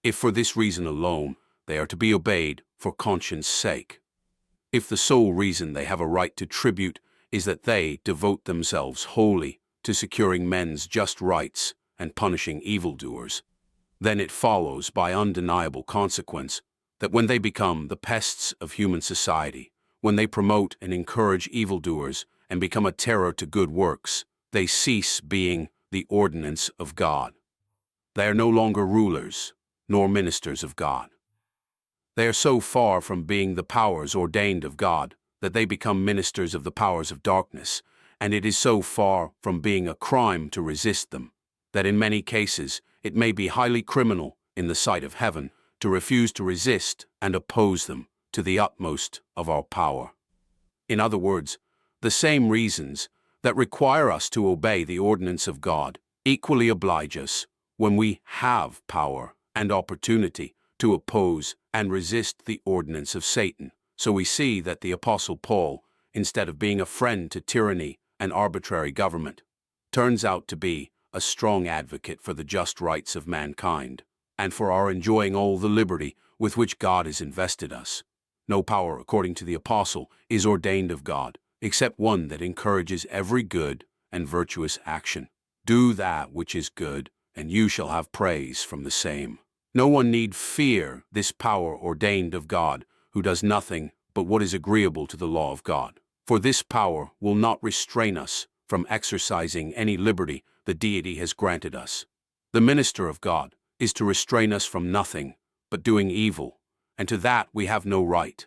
if for this reason alone they are to be obeyed for conscience' sake, if the sole reason they have a right to tribute is that they devote themselves wholly to securing men's just rights and punishing evildoers, then it follows by undeniable consequence that when they become the pests of human society, when they promote and encourage evildoers and become a terror to good works, they cease being the ordinance of God. They are no longer rulers, nor ministers of God. They are so far from being the powers ordained of God that they become ministers of the powers of darkness, and it is so far from being a crime to resist them that in many cases it may be highly criminal in the sight of heaven to refuse to resist and oppose them to the utmost of our power. In other words, the same reasons that require us to obey the ordinance of God equally oblige us when we have power and opportunity to oppose and resist the ordinance of Satan. So we see that the Apostle Paul, instead of being a friend to tyranny and arbitrary government, turns out to be a strong advocate for the just rights of mankind, and for our enjoying all the liberty with which God has invested us. No power, according to the Apostle, is ordained of God, except one that encourages every good and virtuous action. Do that which is good, and you shall have praise from the same. No one need fear this power ordained of God, who does nothing but what is agreeable to the law of God. For this power will not restrain us from exercising any liberty the deity has granted us. The minister of God is to restrain us from nothing but doing evil, and to that we have no right.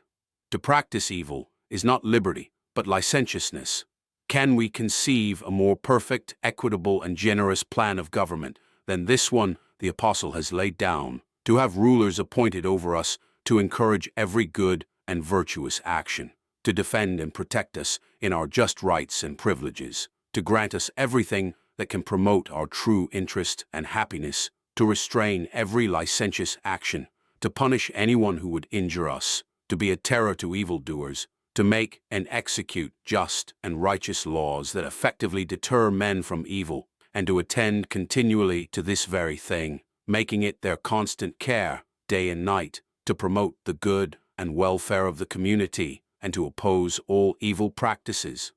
To practice evil is not liberty, but licentiousness. Can we conceive a more perfect, equitable, and generous plan of government than this one the apostle has laid down, to have rulers appointed over us to encourage every good and virtuous action, to defend and protect us in our just rights and privileges, to grant us everything that can promote our true interest and happiness, to restrain every licentious action, to punish anyone who would injure us, to be a terror to evildoers, to make and execute just and righteous laws that effectively deter men from evil, and to attend continually to this very thing, making it their constant care, day and night, to promote the good and welfare of the community, and to oppose all evil practices.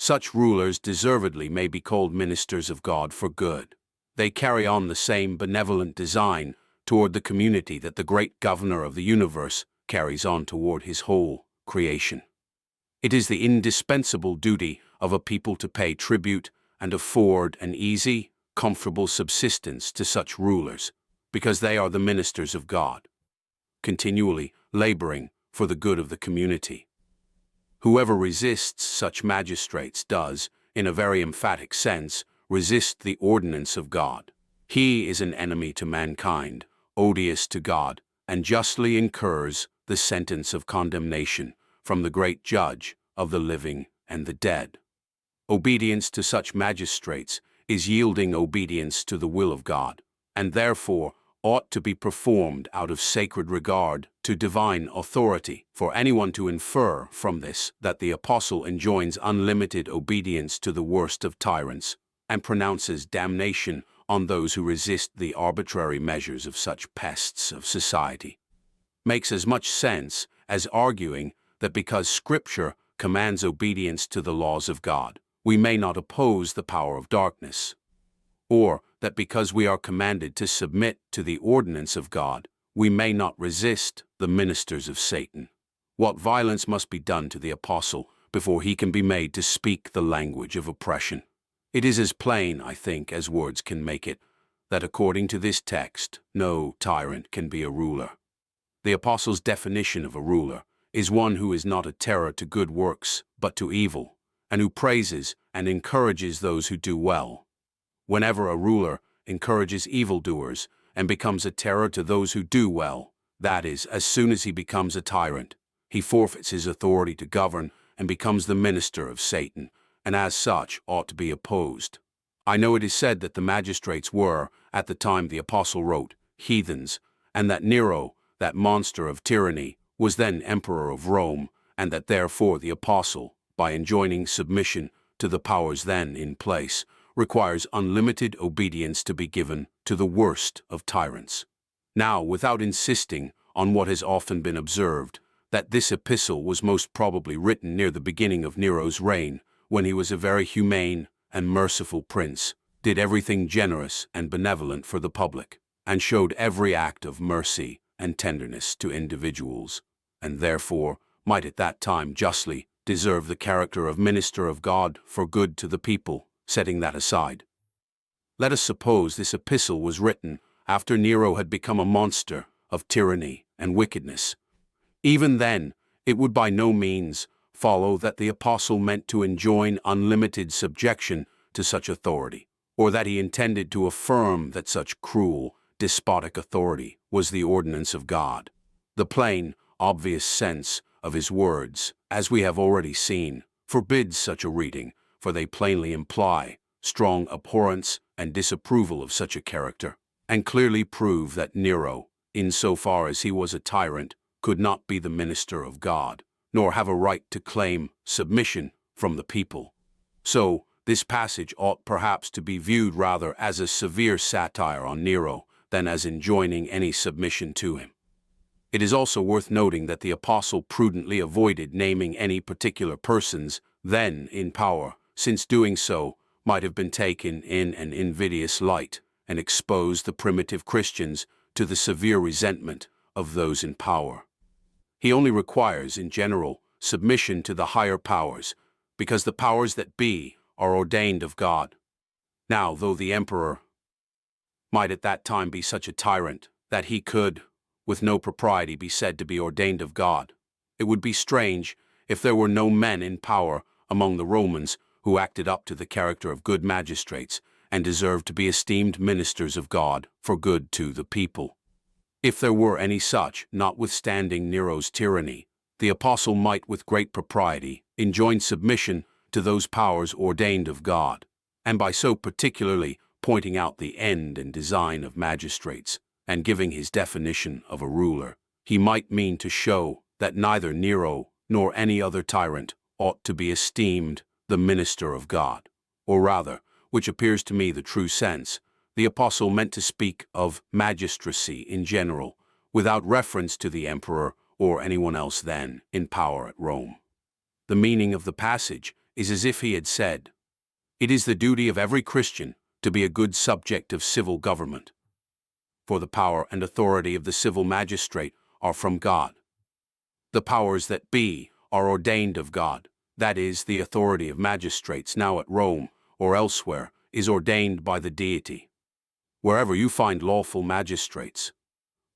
Such rulers deservedly may be called ministers of God for good. They carry on the same benevolent design toward the community that the great governor of the universe carries on toward his whole creation. It is the indispensable duty of a people to pay tribute and afford an easy, comfortable subsistence to such rulers, because they are the ministers of God, continually laboring for the good of the community. Whoever resists such magistrates does, in a very emphatic sense, resist the ordinance of God. He is an enemy to mankind, odious to God, and justly incurs the sentence of condemnation from the great judge of the living and the dead. Obedience to such magistrates is yielding obedience to the will of God, and therefore ought to be performed out of sacred regard to divine authority. For anyone to infer from this that the apostle enjoins unlimited obedience to the worst of tyrants, and pronounces damnation on those who resist the arbitrary measures of such pests of society, makes as much sense as arguing that because Scripture commands obedience to the laws of God, we may not oppose the power of darkness, or that because we are commanded to submit to the ordinance of God, we may not resist the ministers of Satan. What violence must be done to the apostle before he can be made to speak the language of oppression? It is as plain, I think, as words can make it, that according to this text, no tyrant can be a ruler. The apostle's definition of a ruler is one who is not a terror to good works, but to evil, and who praises and encourages those who do well. Whenever a ruler encourages evildoers and becomes a terror to those who do well, that is, as soon as he becomes a tyrant, he forfeits his authority to govern and becomes the minister of Satan, and as such ought to be opposed. I know it is said that the magistrates were, at the time the apostle wrote, heathens, and that Nero, that monster of tyranny, was then emperor of Rome, and that therefore the apostle, by enjoining submission to the powers then in place, requires unlimited obedience to be given to the worst of tyrants. Now, without insisting on what has often been observed, that this epistle was most probably written near the beginning of Nero's reign, when he was a very humane and merciful prince, did everything generous and benevolent for the public, and showed every act of mercy and tenderness to individuals, and therefore might at that time justly deserve the character of minister of God for good to the people. Setting that aside, let us suppose this epistle was written after Nero had become a monster of tyranny and wickedness. Even then, it would by no means follow that the apostle meant to enjoin unlimited subjection to such authority, or that he intended to affirm that such cruel, despotic authority was the ordinance of God. The plain, obvious sense of his words, as we have already seen, forbids such a reading, for they plainly imply strong abhorrence and disapproval of such a character, and clearly prove that Nero, insofar as he was a tyrant, could not be the minister of God, nor have a right to claim submission from the people. So, this passage ought perhaps to be viewed rather as a severe satire on Nero than as enjoining any submission to him. It is also worth noting that the apostle prudently avoided naming any particular persons then in power, since doing so might have been taken in an invidious light and exposed the primitive Christians to the severe resentment of those in power. He only requires, in general, submission to the higher powers, because the powers that be are ordained of God. Now, though the emperor might at that time be such a tyrant that he could, with no propriety, be said to be ordained of God. It would be strange if there were no men in power among the Romans who acted up to the character of good magistrates and deserved to be esteemed ministers of God for good to the people. If there were any such, notwithstanding Nero's tyranny, the apostle might with great propriety enjoin submission to those powers ordained of God, and by so particularly pointing out the end and design of magistrates, and giving his definition of a ruler, he might mean to show that neither Nero nor any other tyrant ought to be esteemed the minister of God. Or rather, which appears to me the true sense, the apostle meant to speak of magistracy in general, without reference to the emperor or anyone else then in power at Rome. The meaning of the passage is as if he had said, "It is the duty of every Christian to be a good subject of civil government, for the power and authority of the civil magistrate are from God. The powers that be are ordained of God, that is, the authority of magistrates now at Rome or elsewhere is ordained by the deity. Wherever you find lawful magistrates,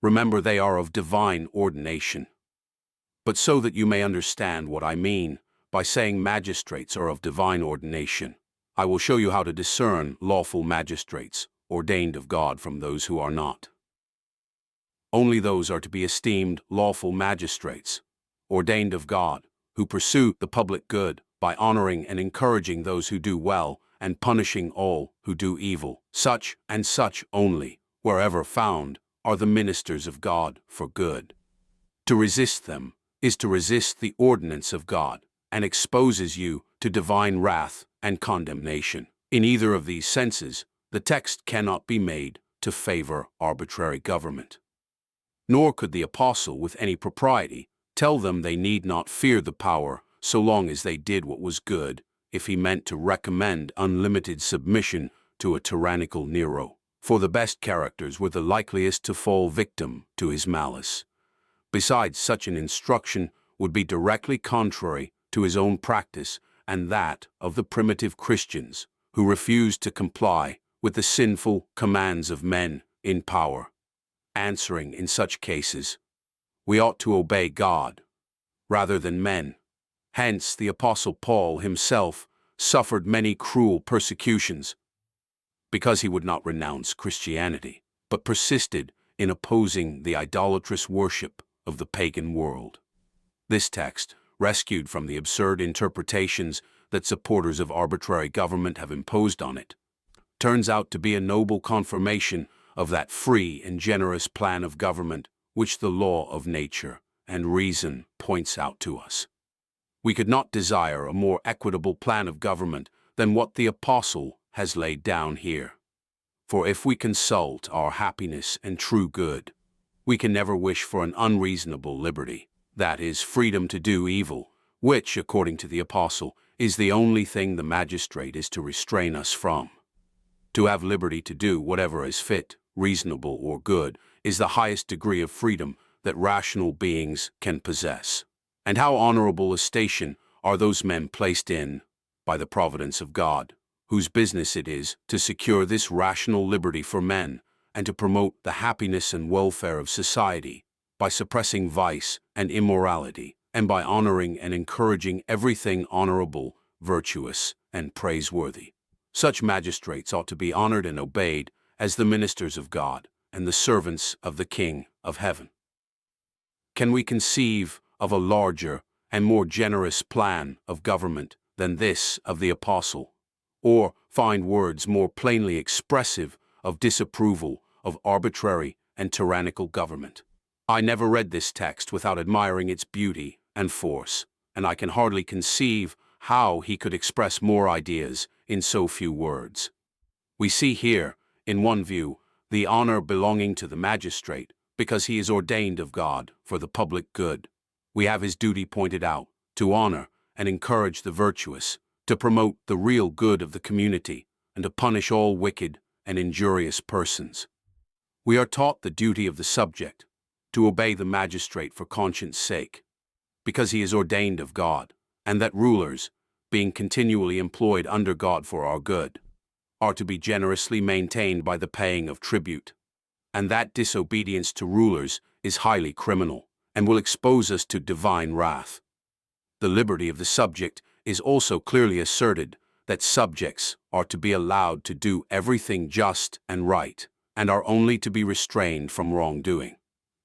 remember they are of divine ordination. But so that you may understand what I mean by saying magistrates are of divine ordination, I will show you how to discern lawful magistrates ordained of God from those who are not. Only those are to be esteemed lawful magistrates, ordained of God, who pursue the public good by honoring and encouraging those who do well and punishing all who do evil. Such and such only, wherever found, are the ministers of God for good. To resist them is to resist the ordinance of God, and exposes you to divine wrath and condemnation. In either of these senses, the text cannot be made to favor arbitrary government. Nor could the apostle with any propriety tell them they need not fear the power so long as they did what was good, if he meant to recommend unlimited submission to a tyrannical Nero, for the best characters were the likeliest to fall victim to his malice. Besides, such an instruction would be directly contrary to his own practice and that of the primitive Christians, who refused to comply with the sinful commands of men in power, answering in such cases, "We ought to obey God rather than men." Hence, the Apostle Paul himself suffered many cruel persecutions because he would not renounce Christianity, but persisted in opposing the idolatrous worship of the pagan world. This text, rescued from the absurd interpretations that supporters of arbitrary government have imposed on it, turns out to be a noble confirmation of that free and generous plan of government which the law of nature and reason points out to us. We could not desire a more equitable plan of government than what the apostle has laid down here. For if we consult our happiness and true good, we can never wish for an unreasonable liberty, that is, freedom to do evil, which, according to the apostle, is the only thing the magistrate is to restrain us from. To have liberty to do whatever is fit, reasonable, or good is the highest degree of freedom that rational beings can possess. And how honorable a station are those men placed in by the providence of God, whose business it is to secure this rational liberty for men and to promote the happiness and welfare of society by suppressing vice and immorality, and by honoring and encouraging everything honorable, virtuous, and praiseworthy. Such magistrates ought to be honored and obeyed as the ministers of God and the servants of the King of heaven. Can we conceive of a larger and more generous plan of government than this of the apostle, or find words more plainly expressive of disapproval of arbitrary and tyrannical government? I never read this text without admiring its beauty and force, and I can hardly conceive how he could express more ideas in so few words. We see here, in one view, the honor belonging to the magistrate because he is ordained of God for the public good. We have his duty pointed out, to honor and encourage the virtuous, to promote the real good of the community, and to punish all wicked and injurious persons. We are taught the duty of the subject, to obey the magistrate for conscience' sake, because he is ordained of God, and that rulers, being continually employed under God for our good, are to be generously maintained by the paying of tribute, and that disobedience to rulers is highly criminal and will expose us to divine wrath. The liberty of the subject is also clearly asserted, that subjects are to be allowed to do everything just and right, and are only to be restrained from wrongdoing.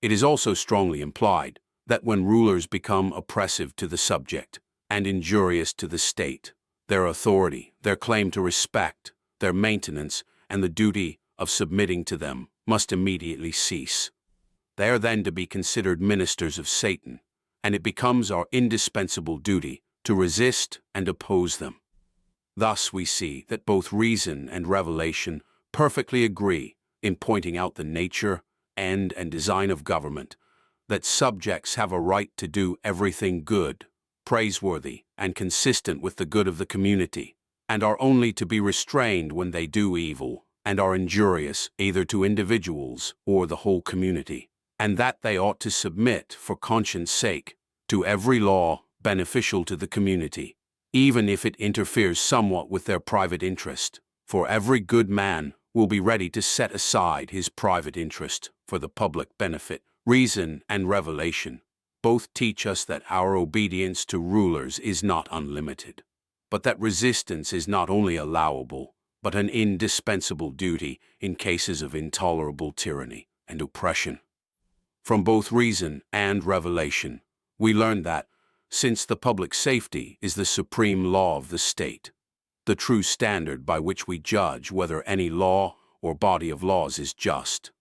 It is also strongly implied that when rulers become oppressive to the subject and injurious to the state, their authority, their claim to respect, their maintenance, and the duty of submitting to them must immediately cease. They are then to be considered ministers of Satan, and it becomes our indispensable duty to resist and oppose them. Thus we see that both reason and revelation perfectly agree in pointing out the nature, end, and design of government, that subjects have a right to do everything good, praiseworthy, and consistent with the good of the community, and are only to be restrained when they do evil and are injurious either to individuals or the whole community, and that they ought to submit, for conscience' sake, to every law beneficial to the community, even if it interferes somewhat with their private interest, for every good man will be ready to set aside his private interest for the public benefit. Reason and revelation both teach us that our obedience to rulers is not unlimited, but that resistance is not only allowable, but an indispensable duty in cases of intolerable tyranny and oppression. From both reason and revelation, we learn that, since the public safety is the supreme law of the state, the true standard by which we judge whether any law or body of laws is just,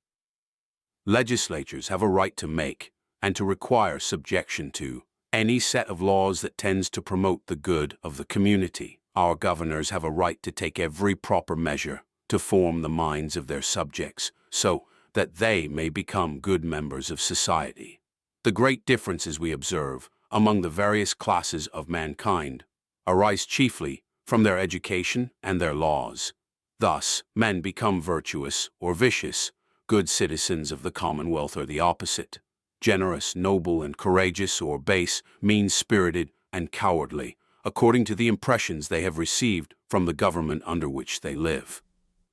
legislatures have a right to make and to require subjection to any set of laws that tends to promote the good of the community. Our governors have a right to take every proper measure to form the minds of their subjects so that they may become good members of society. The great differences we observe among the various classes of mankind arise chiefly from their education and their laws. Thus, men become virtuous or vicious, good citizens of the commonwealth or the opposite, generous, noble, and courageous, or base, mean-spirited, and cowardly, according to the impressions they have received from the government under which they live,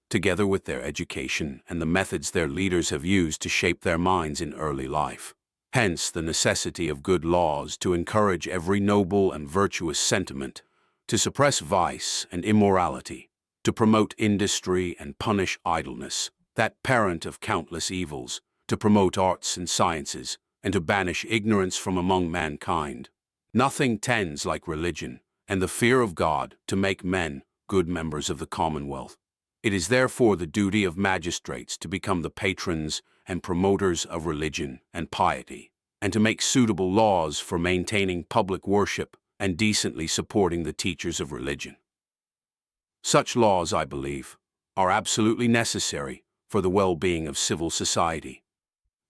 together with their education and the methods their leaders have used to shape their minds in early life. Hence the necessity of good laws to encourage every noble and virtuous sentiment, to suppress vice and immorality, to promote industry and punish idleness, that parent of countless evils, to promote arts and sciences, and to banish ignorance from among mankind. Nothing tends like religion and the fear of God to make men good members of the commonwealth. It is therefore the duty of magistrates to become the patrons and promoters of religion and piety, and to make suitable laws for maintaining public worship and decently supporting the teachers of religion. Such laws, I believe, are absolutely necessary for the well-being of civil society.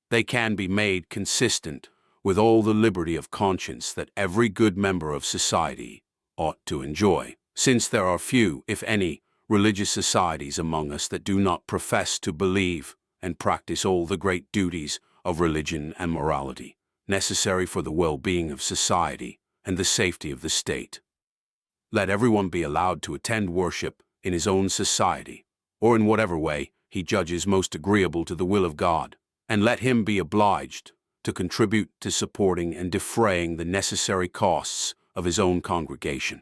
They can be made consistent with all the liberty of conscience that every good member of society ought to enjoy, since there are few, if any, religious societies among us that do not profess to believe and practice all the great duties of religion and morality necessary for the well-being of society and the safety of the state. Let everyone be allowed to attend worship in his own society, or in whatever way he judges most agreeable to the will of God, and let him be obliged to contribute to supporting and defraying the necessary costs of his own congregation.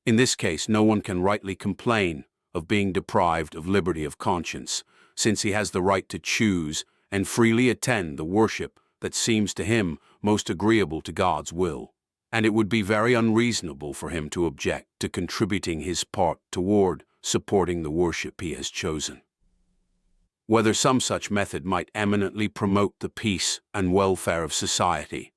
In this case, no one can rightly complain of being deprived of liberty of conscience, since he has the right to choose and freely attend the worship that seems to him most agreeable to God's will, and it would be very unreasonable for him to object to contributing his part toward supporting the worship he has chosen. Whether some such method might eminently promote the peace and welfare of society,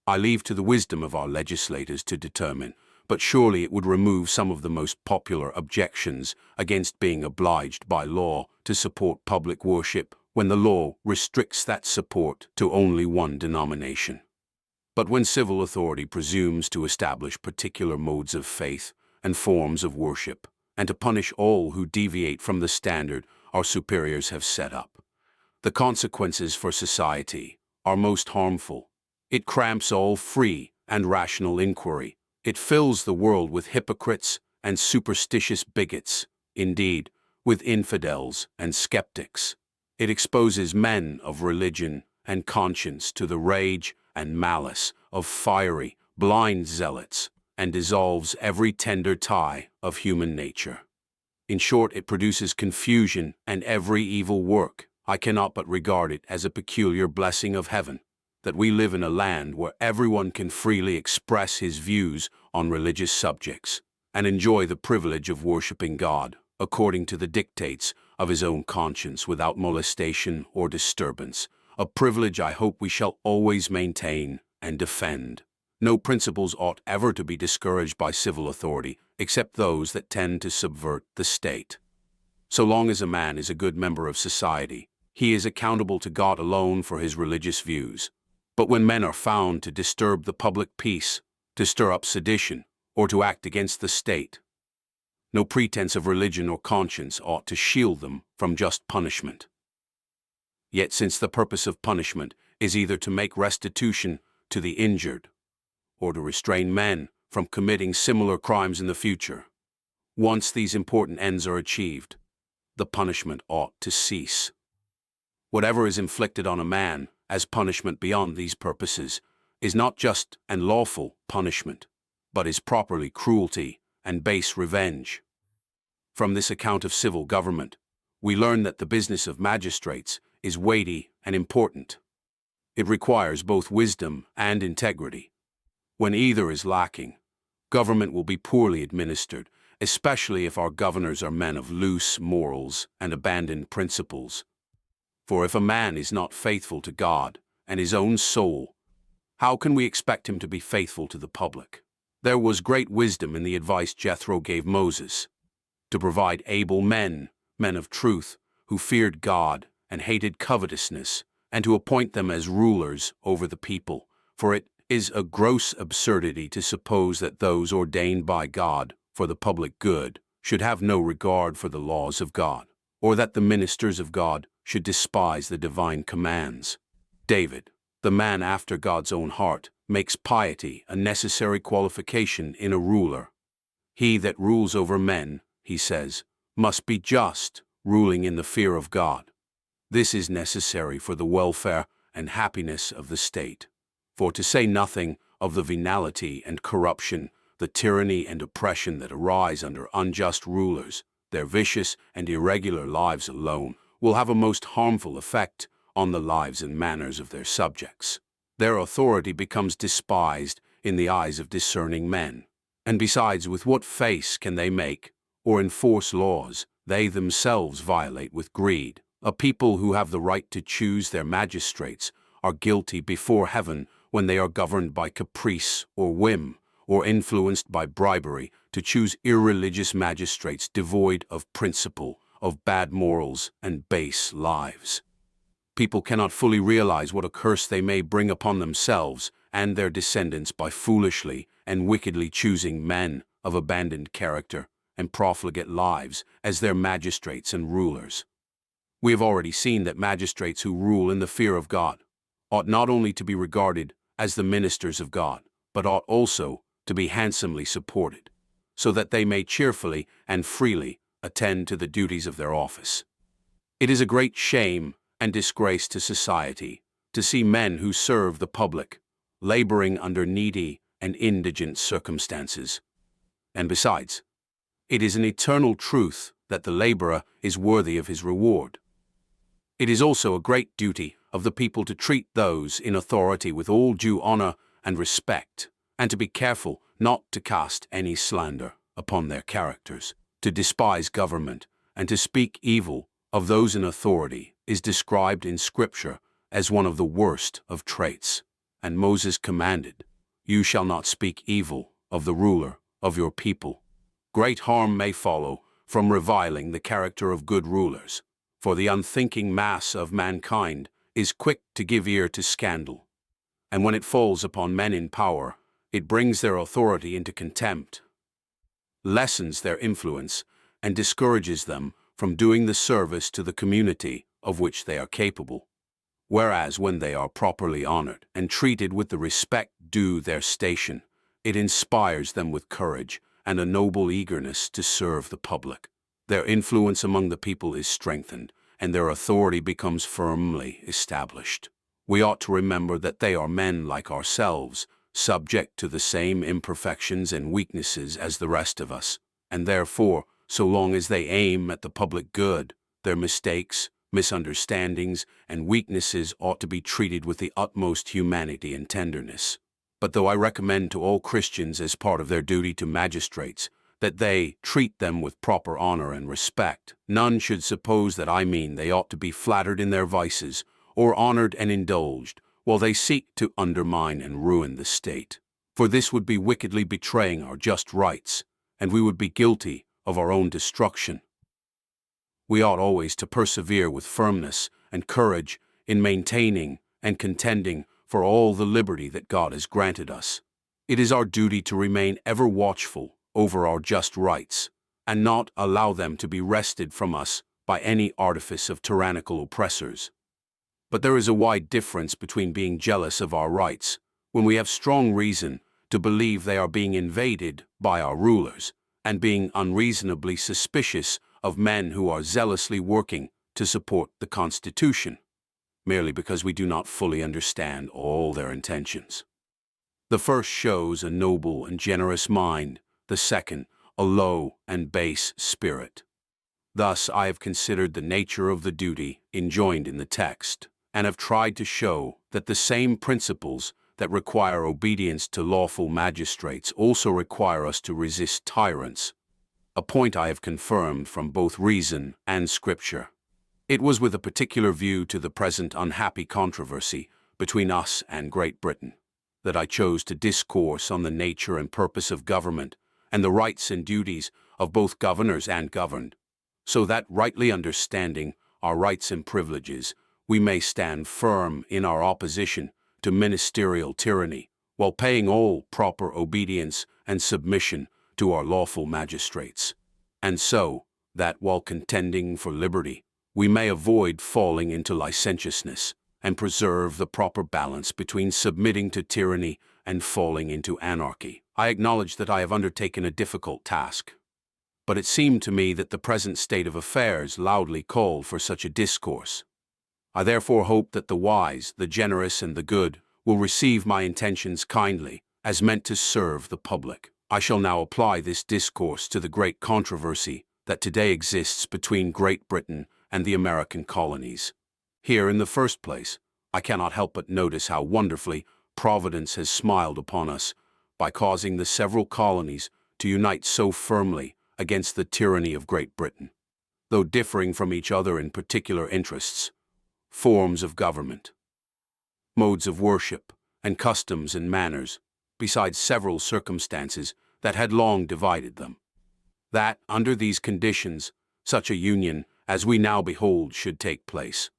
I leave to the wisdom of our legislators to determine, but surely it would remove some of the most popular objections against being obliged by law to support public worship when the law restricts that support to only one denomination. But when civil authority presumes to establish particular modes of faith and forms of worship, and to punish all who deviate from the standard our superiors have set up, the consequences for society are most harmful. It cramps all free and rational inquiry. It fills the world with hypocrites and superstitious bigots. Indeed, with infidels and skeptics. It exposes men of religion and conscience to the rage and malice of fiery, blind zealots, and dissolves every tender tie of human nature. In short, it produces confusion and every evil work. I cannot but regard it as a peculiar blessing of heaven, that we live in a land where everyone can freely express his views on religious subjects and enjoy the privilege of worshiping God according to the dictates of his own conscience without molestation or disturbance, a privilege I hope we shall always maintain and defend. No principles ought ever to be discouraged by civil authority, except those that tend to subvert the state. So long as a man is a good member of society, he is accountable to God alone for his religious views. But when men are found to disturb the public peace, to stir up sedition, or to act against the state, no pretense of religion or conscience ought to shield them from just punishment. Yet since the purpose of punishment is either to make restitution to the injured, or to restrain men from committing similar crimes in the future, once these important ends are achieved, the punishment ought to cease. Whatever is inflicted on a man as punishment beyond these purposes is not just and lawful punishment, but is properly cruelty and base revenge. From this account of civil government, we learn that the business of magistrates is weighty and important. It requires both wisdom and integrity. When either is lacking, government will be poorly administered, especially if our governors are men of loose morals and abandoned principles. For if a man is not faithful to God and his own soul, how can we expect him to be faithful to the public? There was great wisdom in the advice Jethro gave Moses, to provide able men, men of truth, who feared God and hated covetousness, and to appoint them as rulers over the people. For it is a gross absurdity to suppose that those ordained by God for the public good should have no regard for the laws of God, or that the ministers of God should despise the divine commands. David, the man after God's own heart, makes piety a necessary qualification in a ruler. He that rules over men, he says, must be just, ruling in the fear of God. This is necessary for the welfare and happiness of the state. For to say nothing of the venality and corruption, the tyranny and oppression that arise under unjust rulers, their vicious and irregular lives alone will have a most harmful effect on the lives and manners of their subjects. Their authority becomes despised in the eyes of discerning men. And besides, with what face can they make or enforce laws they themselves violate with greed? A people who have the right to choose their magistrates are guilty before heaven when they are governed by caprice or whim, or influenced by bribery to choose irreligious magistrates devoid of principle, of bad morals and base lives. People cannot fully realize what a curse they may bring upon themselves and their descendants by foolishly and wickedly choosing men of abandoned character and profligate lives as their magistrates and rulers. We have already seen that magistrates who rule in the fear of God ought not only to be regarded as the ministers of God, but ought also to be handsomely supported, so that they may cheerfully and freely attend to the duties of their office. It is a great shame and disgrace to society to see men who serve the public laboring under needy and indigent circumstances. And besides, it is an eternal truth that the laborer is worthy of his reward. It is also a great duty of the people to treat those in authority with all due honor and respect, and to be careful not to cast any slander upon their characters. To despise government and to speak evil of those in authority is described in Scripture as one of the worst of traits. And Moses commanded, "You shall not speak evil of the ruler of your people." Great harm may follow from reviling the character of good rulers, for the unthinking mass of mankind is quick to give ear to scandal, and when it falls upon men in power, it brings their authority into contempt, lessens their influence, and discourages them from doing the service to the community of which they are capable. Whereas when they are properly honored and treated with the respect due their station, it inspires them with courage and a noble eagerness to serve the public. their influence among the people is strengthened, and their authority becomes firmly established. We ought to remember that they are men like ourselves, subject to the same imperfections and weaknesses as the rest of us, and therefore, so long as they aim at the public good, their mistakes, misunderstandings, and weaknesses ought to be treated with the utmost humanity and tenderness. But though I recommend to all Christians as part of their duty to magistrates that they treat them with proper honor and respect, none should suppose that I mean they ought to be flattered in their vices or honored and indulged while they seek to undermine and ruin the state. For this would be wickedly betraying our just rights, and we would be guilty of our own destruction. We ought always to persevere with firmness and courage in maintaining and contending for all the liberty that God has granted us. It is our duty to remain ever watchful over our just rights, and not allow them to be wrested from us by any artifice of tyrannical oppressors. But there is a wide difference between being jealous of our rights, when we have strong reason to believe they are being invaded by our rulers, and being unreasonably suspicious of men who are zealously working to support the Constitution, merely because we do not fully understand all their intentions. The first shows a noble and generous mind, the second, a low and base spirit. Thus I have considered the nature of the duty enjoined in the text, and have tried to show that the same principles that require obedience to lawful magistrates also require us to resist tyrants, a point I have confirmed from both reason and Scripture. It was with a particular view to the present unhappy controversy between us and Great Britain that I chose to discourse on the nature and purpose of government and the rights and duties of both governors and governed, so that, rightly understanding our rights and privileges, we may stand firm in our opposition to ministerial tyranny, while paying all proper obedience and submission to our lawful magistrates, and so that, while contending for liberty, we may avoid falling into licentiousness and preserve the proper balance between submitting to tyranny and falling into anarchy. I acknowledge that I have undertaken a difficult task, but it seemed to me that the present state of affairs loudly called for such a discourse. I therefore hope that the wise, the generous, and the good will receive my intentions kindly, as meant to serve the public. I shall now apply this discourse to the great controversy that today exists between Great Britain and the American colonies. Here, in the first place, I cannot help but notice how wonderfully Providence has smiled upon us by causing the several colonies to unite so firmly against the tyranny of Great Britain, though differing from each other in particular interests, forms of government, modes of worship, and customs and manners, besides several circumstances that had long divided them. That, under these conditions, such a union as we now behold should take place,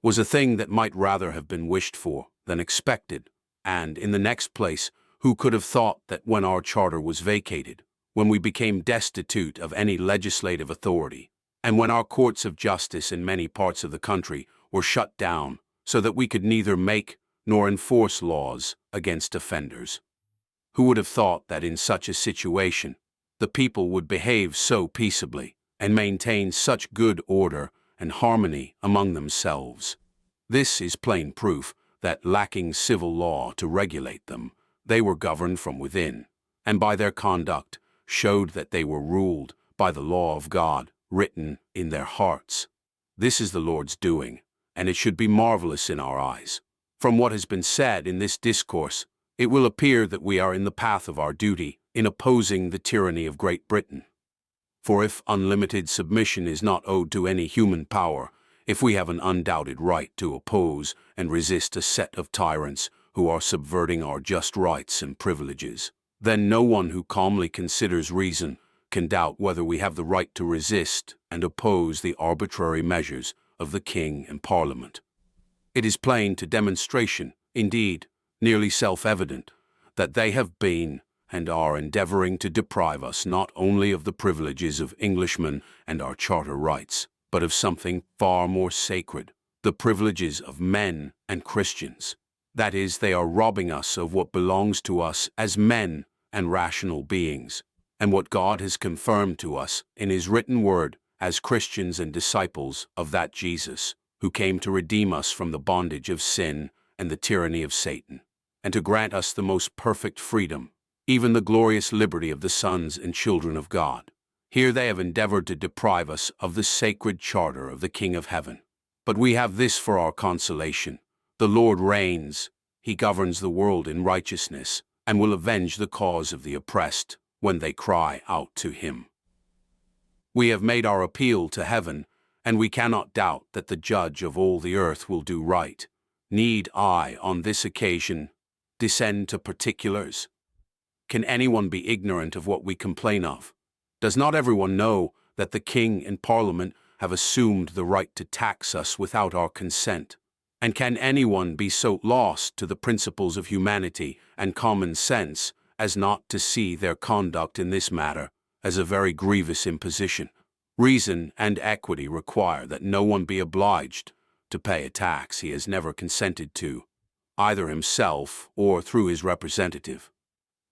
was a thing that might rather have been wished for than expected, and, in the next place, who could have thought that when our charter was vacated, when we became destitute of any legislative authority, and when our courts of justice in many parts of the country were shut down so that we could neither make nor enforce laws against offenders, who would have thought that in such a situation the people would behave so peaceably and maintain such good order and harmony among themselves? This is plain proof that, lacking civil law to regulate them, they were governed from within, and by their conduct showed that they were ruled by the law of God written in their hearts. This is the Lord's doing, and it should be marvelous in our eyes. From what has been said in this discourse, it will appear that we are in the path of our duty in opposing the tyranny of Great Britain. For if unlimited submission is not owed to any human power, if we have an undoubted right to oppose and resist a set of tyrants who are subverting our just rights and privileges, then no one who calmly considers reason can doubt whether we have the right to resist and oppose the arbitrary measures of the King and Parliament. It is plain to demonstration, indeed, nearly self-evident, that they have been and are endeavoring to deprive us not only of the privileges of Englishmen and our charter rights, but of something far more sacred, the privileges of men and Christians. That is, they are robbing us of what belongs to us as men and rational beings, and what God has confirmed to us in His written word as Christians and disciples of that Jesus who came to redeem us from the bondage of sin and the tyranny of Satan, and to grant us the most perfect freedom, even the glorious liberty of the sons and children of God. Here they have endeavored to deprive us of the sacred charter of the King of Heaven. But we have this for our consolation: the Lord reigns, he governs the world in righteousness, and will avenge the cause of the oppressed when they cry out to him. We have made our appeal to heaven, and we cannot doubt that the judge of all the earth will do right. Need I, on this occasion, descend to particulars? Can anyone be ignorant of what we complain of? Does not everyone know that the King and Parliament have assumed the right to tax us without our consent? And can anyone be so lost to the principles of humanity and common sense as not to see their conduct in this matter as a very grievous imposition? Reason and equity require that no one be obliged to pay a tax he has never consented to, either himself or through his representative.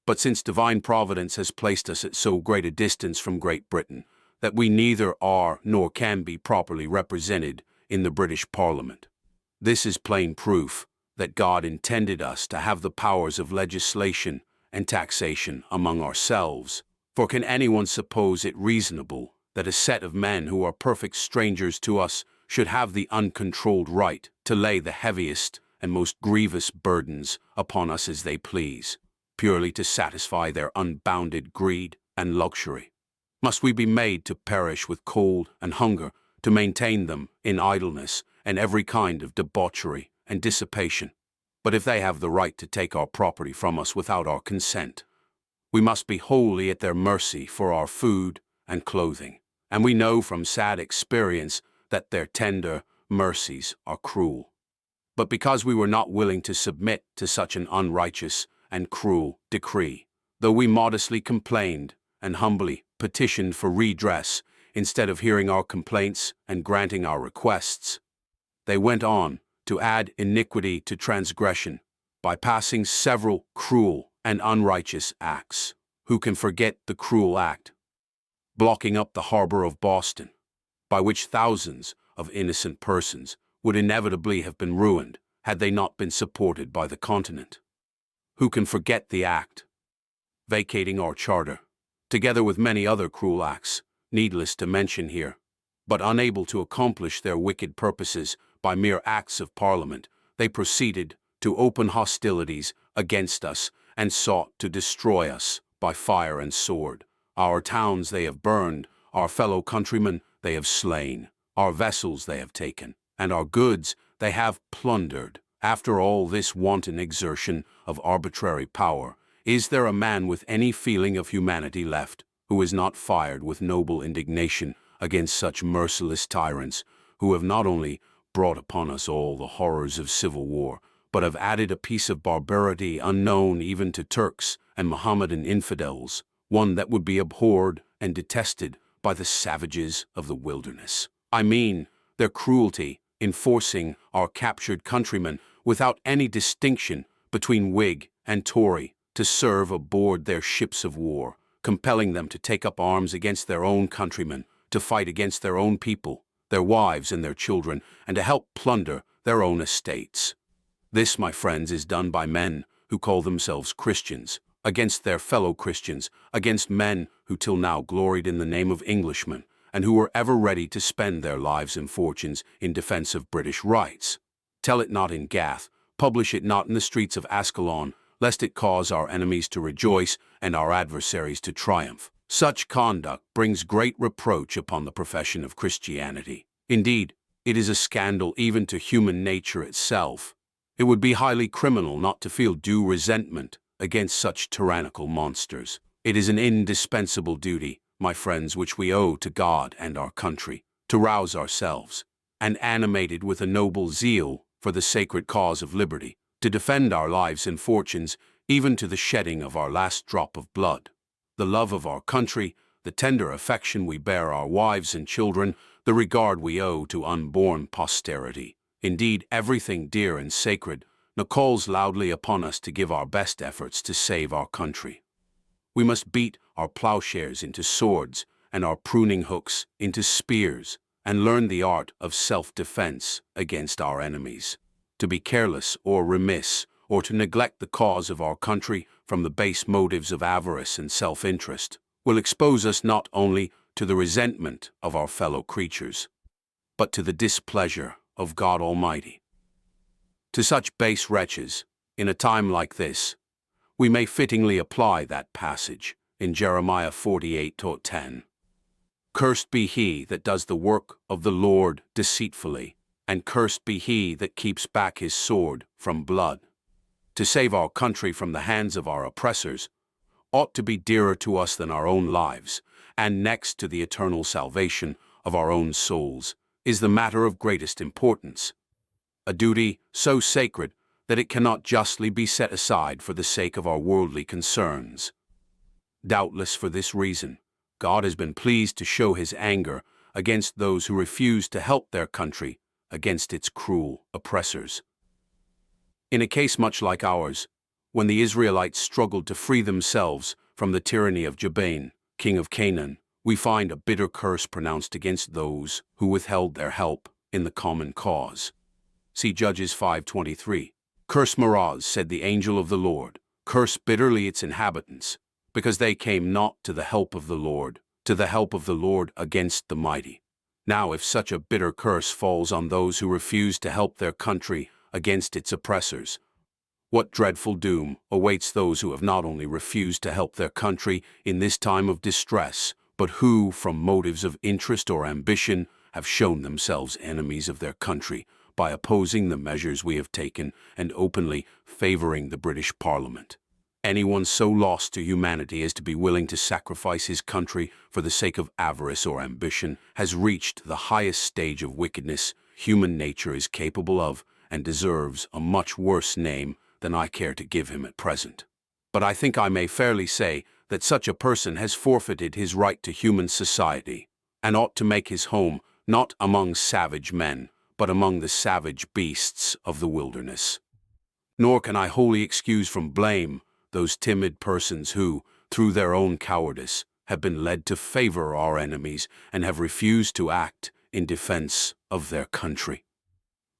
But since divine providence has placed us at so great a distance from Great Britain that we neither are nor can be properly represented in the British Parliament, this is plain proof that God intended us to have the powers of legislation and taxation among ourselves. For can anyone suppose it reasonable that a set of men who are perfect strangers to us should have the uncontrolled right to lay the heaviest and most grievous burdens upon us as they please, purely to satisfy their unbounded greed and luxury? Must we be made to perish with cold and hunger to maintain them in idleness and every kind of debauchery and dissipation? But if they have the right to take our property from us without our consent, we must be wholly at their mercy for our food and clothing, and we know from sad experience that their tender mercies are cruel. But because we were not willing to submit to such an unrighteous and cruel decree, though we modestly complained and humbly petitioned for redress instead of hearing our complaints and granting our requests, they went on to add iniquity to transgression by passing several cruel and unrighteous acts. Who can forget the cruel act blocking up the harbor of Boston, by which thousands of innocent persons would inevitably have been ruined had they not been supported by the continent? Who can forget the act vacating our charter, together with many other cruel acts, needless to mention here? But unable to accomplish their wicked purposes by mere acts of Parliament, they proceeded to open hostilities against us and sought to destroy us by fire and sword. Our towns they have burned, our fellow countrymen they have slain, our vessels they have taken, and our goods they have plundered. After all this wanton exertion of arbitrary power, is there a man with any feeling of humanity left who is not fired with noble indignation against such merciless tyrants, who have not only brought upon us all the horrors of civil war, but have added a piece of barbarity unknown even to Turks and Mohammedan infidels, one that would be abhorred and detested by the savages of the wilderness? I mean, their cruelty in forcing our captured countrymen without any distinction between Whig and Tory to serve aboard their ships of war, compelling them to take up arms against their own countrymen, to fight against their own people, their wives and their children, and to help plunder their own estates. This, my friends, is done by men who call themselves Christians, against their fellow Christians, against men who till now gloried in the name of Englishmen, and who were ever ready to spend their lives and fortunes in defense of British rights. Tell it not in Gath, publish it not in the streets of Ascalon, lest it cause our enemies to rejoice and our adversaries to triumph. Such conduct brings great reproach upon the profession of Christianity. Indeed, it is a scandal even to human nature itself. It would be highly criminal not to feel due resentment against such tyrannical monsters. It is an indispensable duty, my friends, which we owe to God and our country, to rouse ourselves, and animated with a noble zeal for the sacred cause of liberty, to defend our lives and fortunes, even to the shedding of our last drop of blood. The love of our country, the tender affection we bear our wives and children, the regard we owe to unborn posterity, indeed everything dear and sacred, calls loudly upon us to give our best efforts to save our country. We must beat our plowshares into swords and our pruning hooks into spears, and learn the art of self-defense against our enemies. To be careless or remiss, or to neglect the cause of our country from the base motives of avarice and self-interest, will expose us not only to the resentment of our fellow creatures, but to the displeasure of God Almighty. To such base wretches, in a time like this, we may fittingly apply that passage in Jeremiah 48:10. Cursed be he that does the work of the Lord deceitfully, and cursed be he that keeps back his sword from blood. To save our country from the hands of our oppressors ought to be dearer to us than our own lives, and next to the eternal salvation of our own souls is the matter of greatest importance, a duty so sacred that it cannot justly be set aside for the sake of our worldly concerns. Doubtless for this reason, God has been pleased to show his anger against those who refuse to help their country against its cruel oppressors. In a case much like ours, when the Israelites struggled to free themselves from the tyranny of Jabin, king of Canaan, we find a bitter curse pronounced against those who withheld their help in the common cause. See Judges 5:23. Curse Meroz, said the angel of the Lord, curse bitterly its inhabitants, because they came not to the help of the Lord against the mighty. Now if such a bitter curse falls on those who refuse to help their country against its oppressors, what dreadful doom awaits those who have not only refused to help their country in this time of distress, but who, from motives of interest or ambition, have shown themselves enemies of their country by opposing the measures we have taken and openly favoring the British Parliament. Anyone so lost to humanity as to be willing to sacrifice his country for the sake of avarice or ambition has reached the highest stage of wickedness human nature is capable of, and deserves a much worse name than I care to give him at present. But I think I may fairly say that such a person has forfeited his right to human society, and ought to make his home not among savage men, but among the savage beasts of the wilderness. Nor can I wholly excuse from blame those timid persons who, through their own cowardice, have been led to favor our enemies and have refused to act in defense of their country.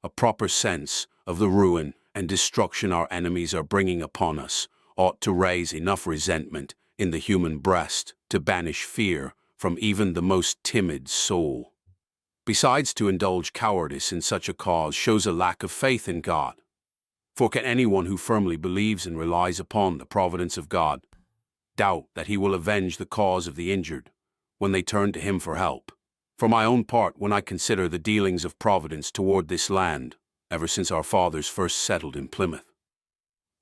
A proper sense of the ruin and destruction our enemies are bringing upon us ought to raise enough resentment in the human breast to banish fear from even the most timid soul. Besides, to indulge cowardice in such a cause shows a lack of faith in God. For can anyone who firmly believes and relies upon the providence of God doubt that he will avenge the cause of the injured when they turn to him for help? For my own part, when I consider the dealings of Providence toward this land, ever since our fathers first settled in Plymouth,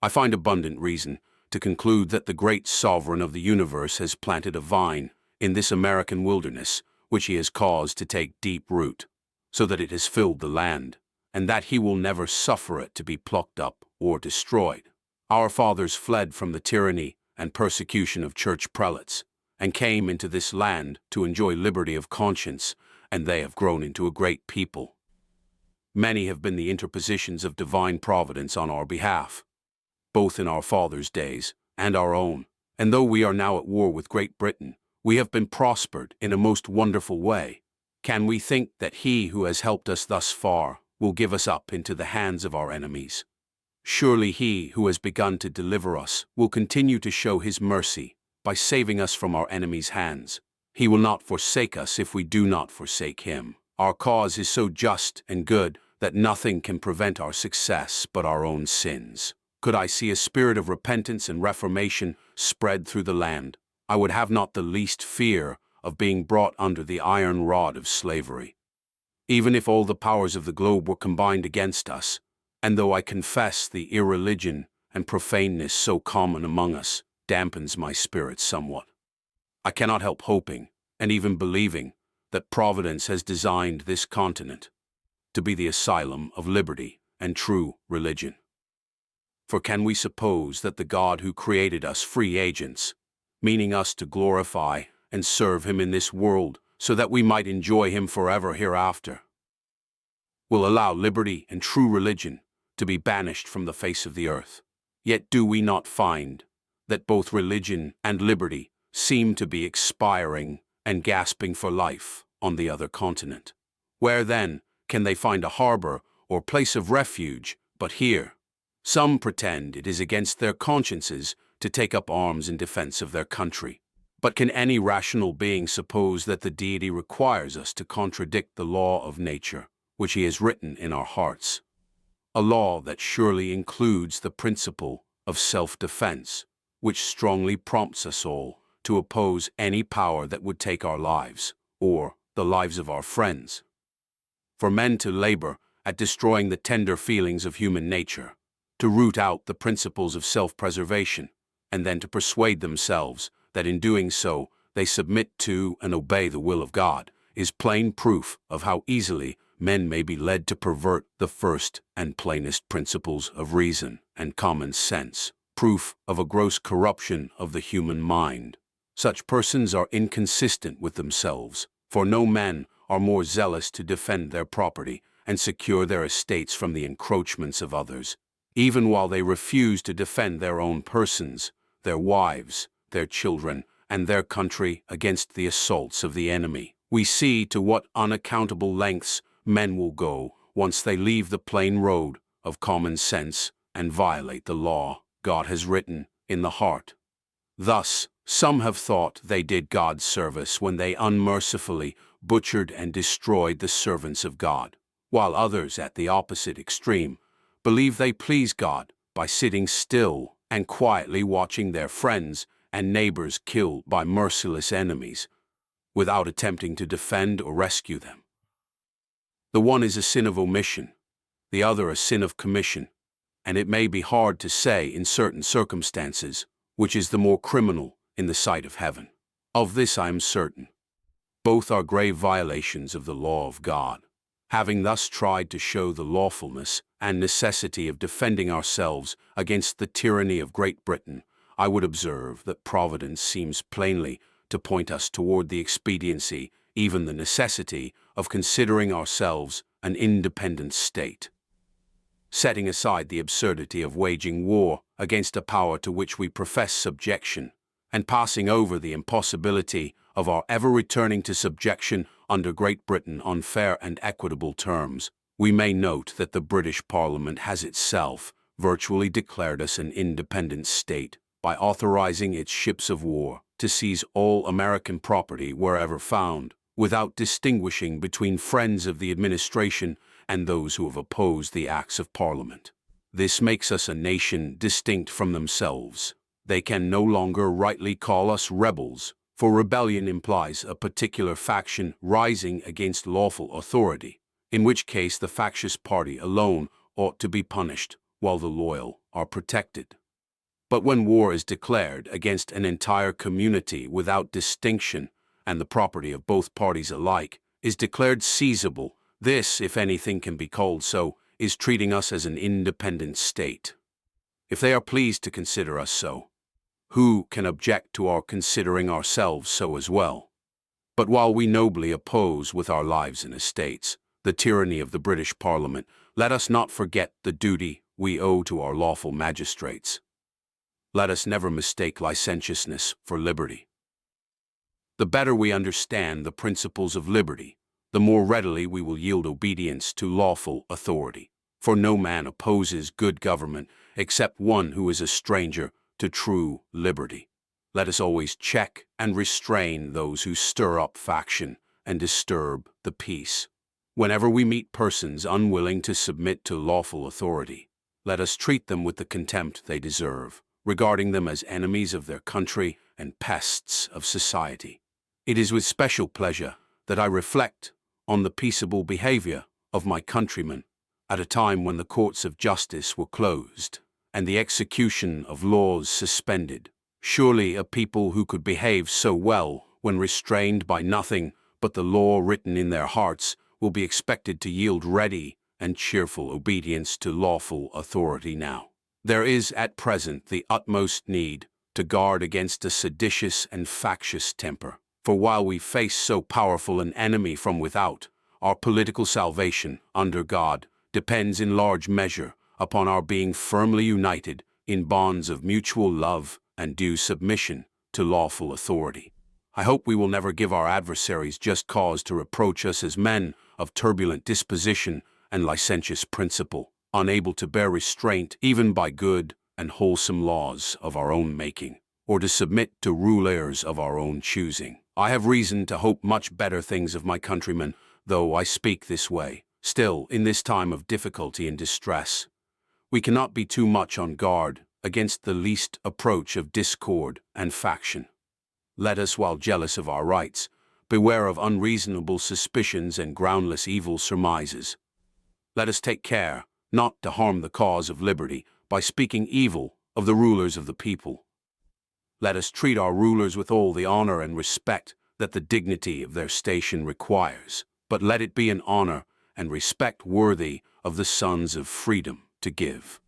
I find abundant reason to conclude that the great sovereign of the universe has planted a vine in this American wilderness, which he has caused to take deep root, so that it has filled the land, and that he will never suffer it to be plucked up or destroyed. Our fathers fled from the tyranny and persecution of church prelates, and came into this land to enjoy liberty of conscience, and they have grown into a great people. Many have been the interpositions of divine providence on our behalf, both in our fathers' days and our own, and though we are now at war with Great Britain, we have been prospered in a most wonderful way. Can we think that he who has helped us thus far will give us up into the hands of our enemies? Surely he who has begun to deliver us will continue to show his mercy by saving us from our enemies' hands. He will not forsake us if we do not forsake him. Our cause is so just and good that nothing can prevent our success but our own sins. Could I see a spirit of repentance and reformation spread through the land, I would have not the least fear of being brought under the iron rod of slavery. Even if all the powers of the globe were combined against us, and though I confess the irreligion and profaneness so common among us dampens my spirits somewhat, I cannot help hoping, and even believing, that Providence has designed this continent to be the asylum of liberty and true religion. For can we suppose that the God who created us free agents, meaning us to glorify and serve him in this world so that we might enjoy him forever hereafter, will allow liberty and true religion to be banished from the face of the earth? Yet do we not find that both religion and liberty seem to be expiring and gasping for life on the other continent. Where, then, can they find a harbor or place of refuge but here? Some pretend it is against their consciences to take up arms in defense of their country. But can any rational being suppose that the deity requires us to contradict the law of nature, which he has written in our hearts? A law that surely includes the principle of self-defense, which strongly prompts us all to oppose any power that would take our lives, or the lives of our friends. For men to labor at destroying the tender feelings of human nature, to root out the principles of self-preservation, and then to persuade themselves that in doing so they submit to and obey the will of God, is plain proof of how easily men may be led to pervert the first and plainest principles of reason and common sense, proof of a gross corruption of the human mind. Such persons are inconsistent with themselves, for no men are more zealous to defend their property and secure their estates from the encroachments of others, even while they refuse to defend their own persons, their wives, their children, and their country against the assaults of the enemy. We see to what unaccountable lengths men will go once they leave the plain road of common sense and violate the law God has written in the heart. Thus, some have thought they did God service when they unmercifully butchered and destroyed the servants of God, while others at the opposite extreme believe they please God by sitting still and quietly watching their friends and neighbors killed by merciless enemies, without attempting to defend or rescue them. The one is a sin of omission, the other a sin of commission, and it may be hard to say in certain circumstances which is the more criminal in the sight of heaven. Of this I am certain. Both are grave violations of the law of God. Having thus tried to show the lawfulness and necessity of defending ourselves against the tyranny of Great Britain, I would observe that Providence seems plainly to point us toward the expediency, even the necessity, of considering ourselves an independent state. Setting aside the absurdity of waging war against a power to which we profess subjection, and passing over the impossibility of our ever returning to subjection under Great Britain on fair and equitable terms, we may note that the British Parliament has itself virtually declared us an independent state by authorizing its ships of war to seize all American property wherever found, without distinguishing between friends of the administration and those who have opposed the acts of Parliament. This makes us a nation distinct from themselves. They can no longer rightly call us rebels, for rebellion implies a particular faction rising against lawful authority, in which case the factious party alone ought to be punished, while the loyal are protected. But when war is declared against an entire community without distinction, and the property of both parties alike is declared seizable, this, if anything can be called so, is treating us as an independent state. If they are pleased to consider us so, who can object to our considering ourselves so as well? But while we nobly oppose with our lives and estates the tyranny of the British Parliament, let us not forget the duty we owe to our lawful magistrates. Let us never mistake licentiousness for liberty. The better we understand the principles of liberty, the more readily we will yield obedience to lawful authority. For no man opposes good government except one who is a stranger to true liberty. Let us always check and restrain those who stir up faction and disturb the peace. Whenever we meet persons unwilling to submit to lawful authority, let us treat them with the contempt they deserve, regarding them as enemies of their country and pests of society. It is with special pleasure that I reflect on the peaceable behavior of my countrymen at a time when the courts of justice were closed and the execution of laws suspended. Surely a people who could behave so well when restrained by nothing but the law written in their hearts will be expected to yield ready and cheerful obedience to lawful authority now. There is at present the utmost need to guard against a seditious and factious temper. For while we face so powerful an enemy from without, our political salvation under God depends in large measure upon our being firmly united in bonds of mutual love and due submission to lawful authority. I hope we will never give our adversaries just cause to reproach us as men of turbulent disposition and licentious principle, unable to bear restraint even by good and wholesome laws of our own making, or to submit to rulers of our own choosing. I have reason to hope much better things of my countrymen, though I speak this way. Still, in this time of difficulty and distress, we cannot be too much on guard against the least approach of discord and faction. Let us, while jealous of our rights, beware of unreasonable suspicions and groundless evil surmises. Let us take care not to harm the cause of liberty by speaking evil of the rulers of the people. Let us treat our rulers with all the honor and respect that the dignity of their station requires, but let it be an honor and respect worthy of the sons of freedom to give.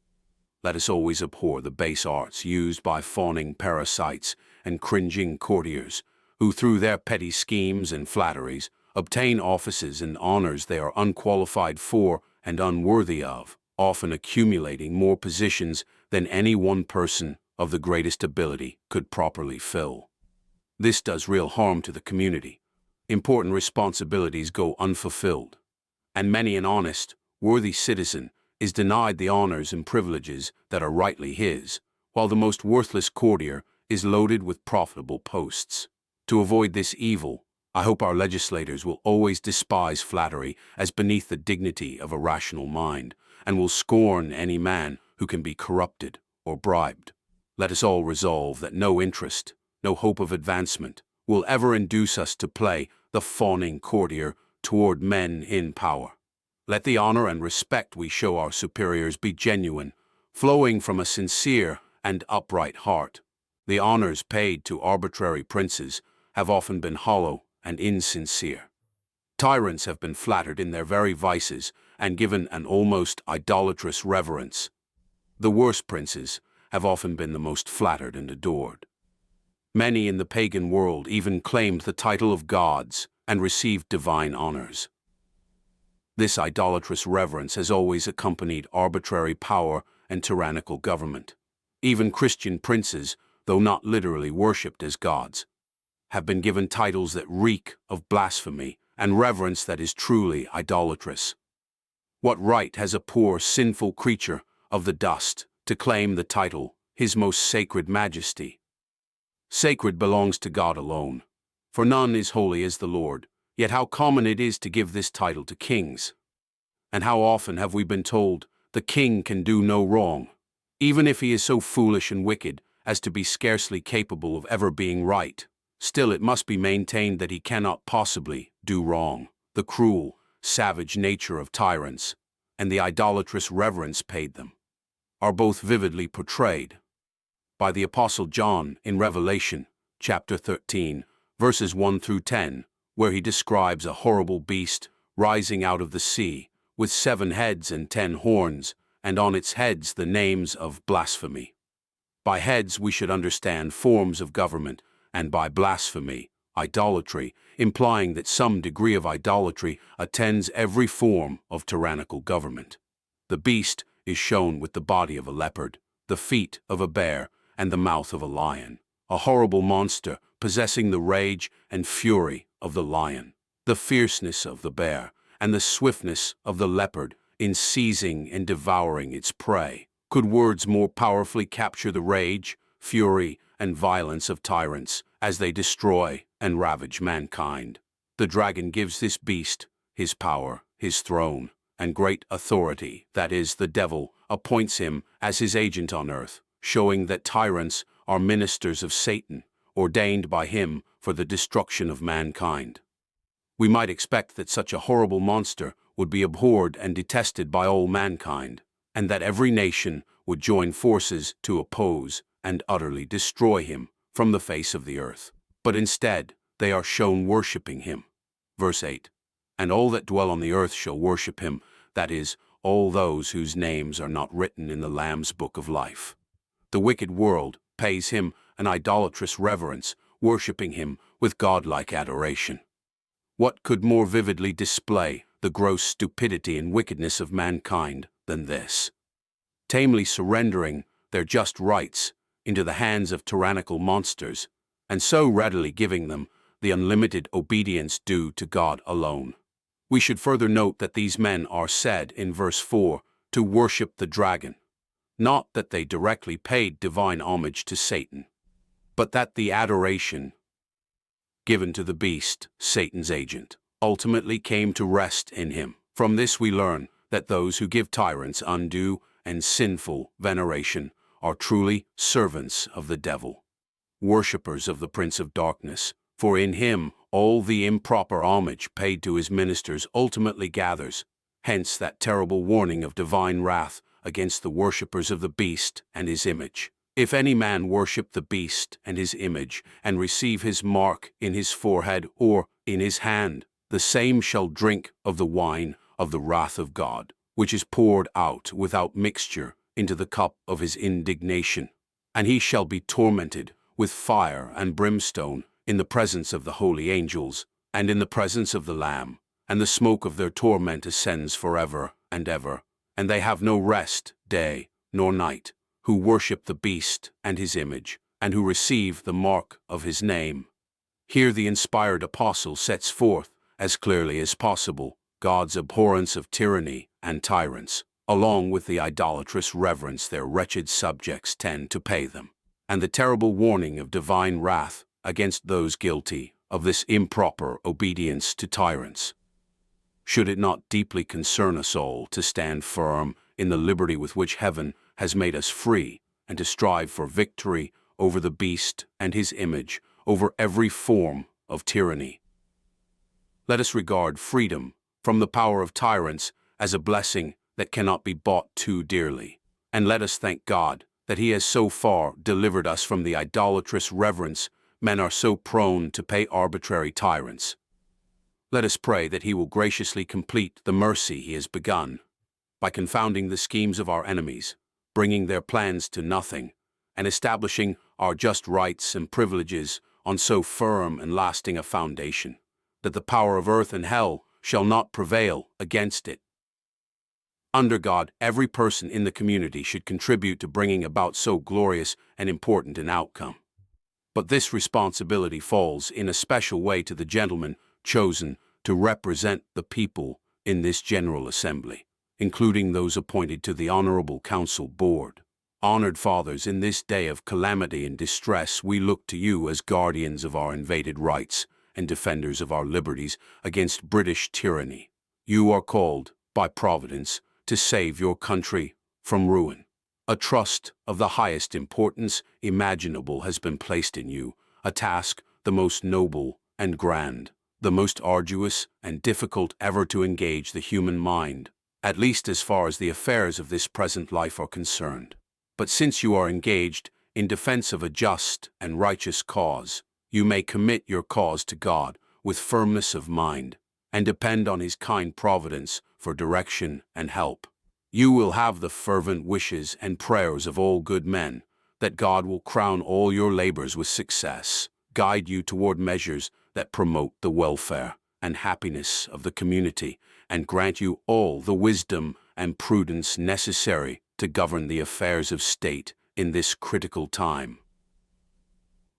Let us always abhor the base arts used by fawning parasites and cringing courtiers, who through their petty schemes and flatteries obtain offices and honors they are unqualified for and unworthy of, often accumulating more positions than any one person of the greatest ability could properly fill. This does real harm to the community. Important responsibilities go unfulfilled, and many an honest, worthy citizen is denied the honors and privileges that are rightly his, while the most worthless courtier is loaded with profitable posts. To avoid this evil, I hope our legislators will always despise flattery as beneath the dignity of a rational mind, and will scorn any man who can be corrupted or bribed. Let us all resolve that no interest, no hope of advancement, will ever induce us to play the fawning courtier toward men in power. Let the honor and respect we show our superiors be genuine, flowing from a sincere and upright heart. The honors paid to arbitrary princes have often been hollow and insincere. Tyrants have been flattered in their very vices and given an almost idolatrous reverence. The worst princes have often been the most flattered and adored. Many in the pagan world even claimed the title of gods and received divine honors. This idolatrous reverence has always accompanied arbitrary power and tyrannical government. Even Christian princes, though not literally worshipped as gods, have been given titles that reek of blasphemy and reverence that is truly idolatrous. What right has a poor, sinful creature of the dust to claim the title, His Most Sacred Majesty? Sacred belongs to God alone, for none is holy as the Lord. Yet how common it is to give this title to kings. And how often have we been told the king can do no wrong, even if he is so foolish and wicked as to be scarcely capable of ever being right. Still it must be maintained that he cannot possibly do wrong. The cruel, savage nature of tyrants and the idolatrous reverence paid them are both vividly portrayed by the Apostle John in Revelation, chapter 13, verses 1 through 10, where he describes a horrible beast rising out of the sea, with 7 heads and 10 horns, and on its heads the names of blasphemy. By heads we should understand forms of government, and by blasphemy, idolatry, implying that some degree of idolatry attends every form of tyrannical government. The beast is shown with the body of a leopard, the feet of a bear, and the mouth of a lion, a horrible monster possessing the rage and fury of the lion, the fierceness of the bear, and the swiftness of the leopard in seizing and devouring its prey. Could words more powerfully capture the rage, fury, and violence of tyrants as they destroy and ravage mankind? The dragon gives this beast his power, his throne, and great authority, that is, the devil appoints him as his agent on earth, showing that tyrants are ministers of Satan, ordained by him for the destruction of mankind. We might expect that such a horrible monster would be abhorred and detested by all mankind, and that every nation would join forces to oppose and utterly destroy him from the face of the earth. But instead, they are shown worshipping him. Verse 8, "And all that dwell on the earth shall worship him, that is, all those whose names are not written in the Lamb's book of life." The wicked world pays him an idolatrous reverence, worshipping him with godlike adoration. What could more vividly display the gross stupidity and wickedness of mankind than this? Tamely surrendering their just rights into the hands of tyrannical monsters, and so readily giving them the unlimited obedience due to God alone. We should further note that these men are said in verse 4 to worship the dragon, not that they directly paid divine homage to Satan, but that the adoration given to the beast, Satan's agent, ultimately came to rest in him. From this we learn that those who give tyrants undue and sinful veneration are truly servants of the devil, worshippers of the Prince of Darkness, for in him all the improper homage paid to his ministers ultimately gathers. Hence that terrible warning of divine wrath against the worshippers of the beast and his image. If any man worship the beast and his image, and receive his mark in his forehead or in his hand, the same shall drink of the wine of the wrath of God, which is poured out without mixture into the cup of his indignation. And he shall be tormented with fire and brimstone in the presence of the holy angels, and in the presence of the Lamb, and the smoke of their torment ascends forever and ever. And they have no rest day nor night, who worship the beast and his image, and who receive the mark of his name. Here the inspired apostle sets forth, as clearly as possible, God's abhorrence of tyranny and tyrants, along with the idolatrous reverence their wretched subjects tend to pay them, and the terrible warning of divine wrath against those guilty of this improper obedience to tyrants. Should it not deeply concern us all to stand firm in the liberty with which heaven has made us free, and to strive for victory over the beast and his image, over every form of tyranny? Let us regard freedom from the power of tyrants as a blessing that cannot be bought too dearly, and let us thank God that he has so far delivered us from the idolatrous reverence men are so prone to pay arbitrary tyrants. Let us pray that he will graciously complete the mercy he has begun, by confounding the schemes of our enemies, bringing their plans to nothing, and establishing our just rights and privileges on so firm and lasting a foundation, that the power of earth and hell shall not prevail against it. Under God, every person in the community should contribute to bringing about so glorious and important an outcome. But this responsibility falls in a special way to the gentlemen chosen to represent the people in this General Assembly, including those appointed to the Honorable Council Board. Honored fathers, in this day of calamity and distress, we look to you as guardians of our invaded rights and defenders of our liberties against British tyranny. You are called, by Providence, to save your country from ruin. A trust of the highest importance imaginable has been placed in you, a task the most noble and grand, the most arduous and difficult ever to engage the human mind, at least as far as the affairs of this present life are concerned. But since you are engaged in defense of a just and righteous cause, you may commit your cause to God with firmness of mind, and depend on his kind providence for direction and help. You will have the fervent wishes and prayers of all good men, that God will crown all your labors with success, guide you toward measures that promote the welfare and happiness of the community, and grant you all the wisdom and prudence necessary to govern the affairs of state in this critical time.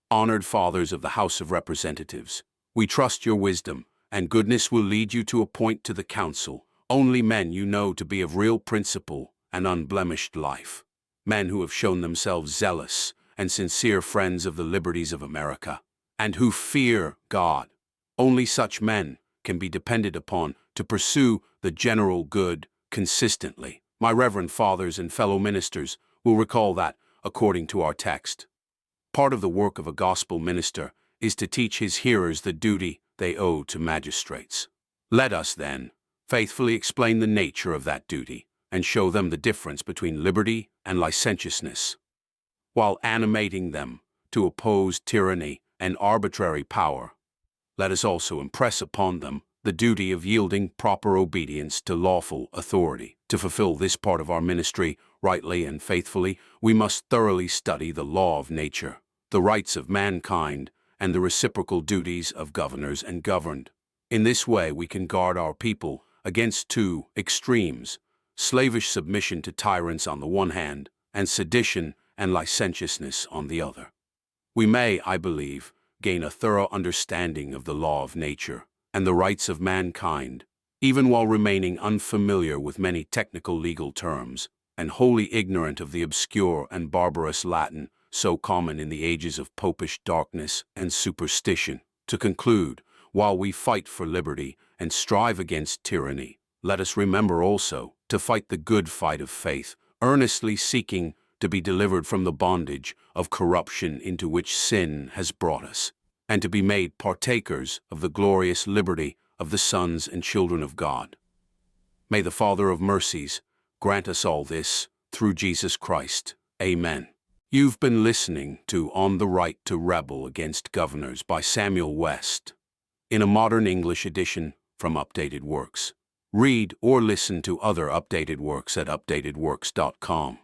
Honored fathers of the House of Representatives, we trust your wisdom and goodness will lead you to appoint to the council only men you know to be of real principle and unblemished life, men who have shown themselves zealous and sincere friends of the liberties of America, and who fear God. Only such men can be depended upon to pursue the general good consistently. My reverend fathers and fellow ministers will recall that, according to our text, part of the work of a gospel minister is to teach his hearers the duty they owe to magistrates. Let us, then, faithfully explain the nature of that duty and show them the difference between liberty and licentiousness, while animating them to oppose tyranny and arbitrary power. Let us also impress upon them the duty of yielding proper obedience to lawful authority. To fulfill this part of our ministry rightly and faithfully, we must thoroughly study the law of nature, the rights of mankind, and the reciprocal duties of governors and governed. In this way, we can guard our people against two extremes: slavish submission to tyrants on the one hand, and sedition and licentiousness on the other. We may, I believe, gain a thorough understanding of the law of nature and the rights of mankind, even while remaining unfamiliar with many technical legal terms and wholly ignorant of the obscure and barbarous Latin so common in the ages of popish darkness and superstition. To conclude, while we fight for liberty and strive against tyranny, let us remember also to fight the good fight of faith, earnestly seeking to be delivered from the bondage of corruption into which sin has brought us, and to be made partakers of the glorious liberty of the sons and children of God. May the Father of mercies grant us all this through Jesus Christ. Amen. You've been listening to On the Right to Rebel Against Governors by Samuel West, in a modern English edition from Updated Works. Read or listen to other updated works at updatedworks.com.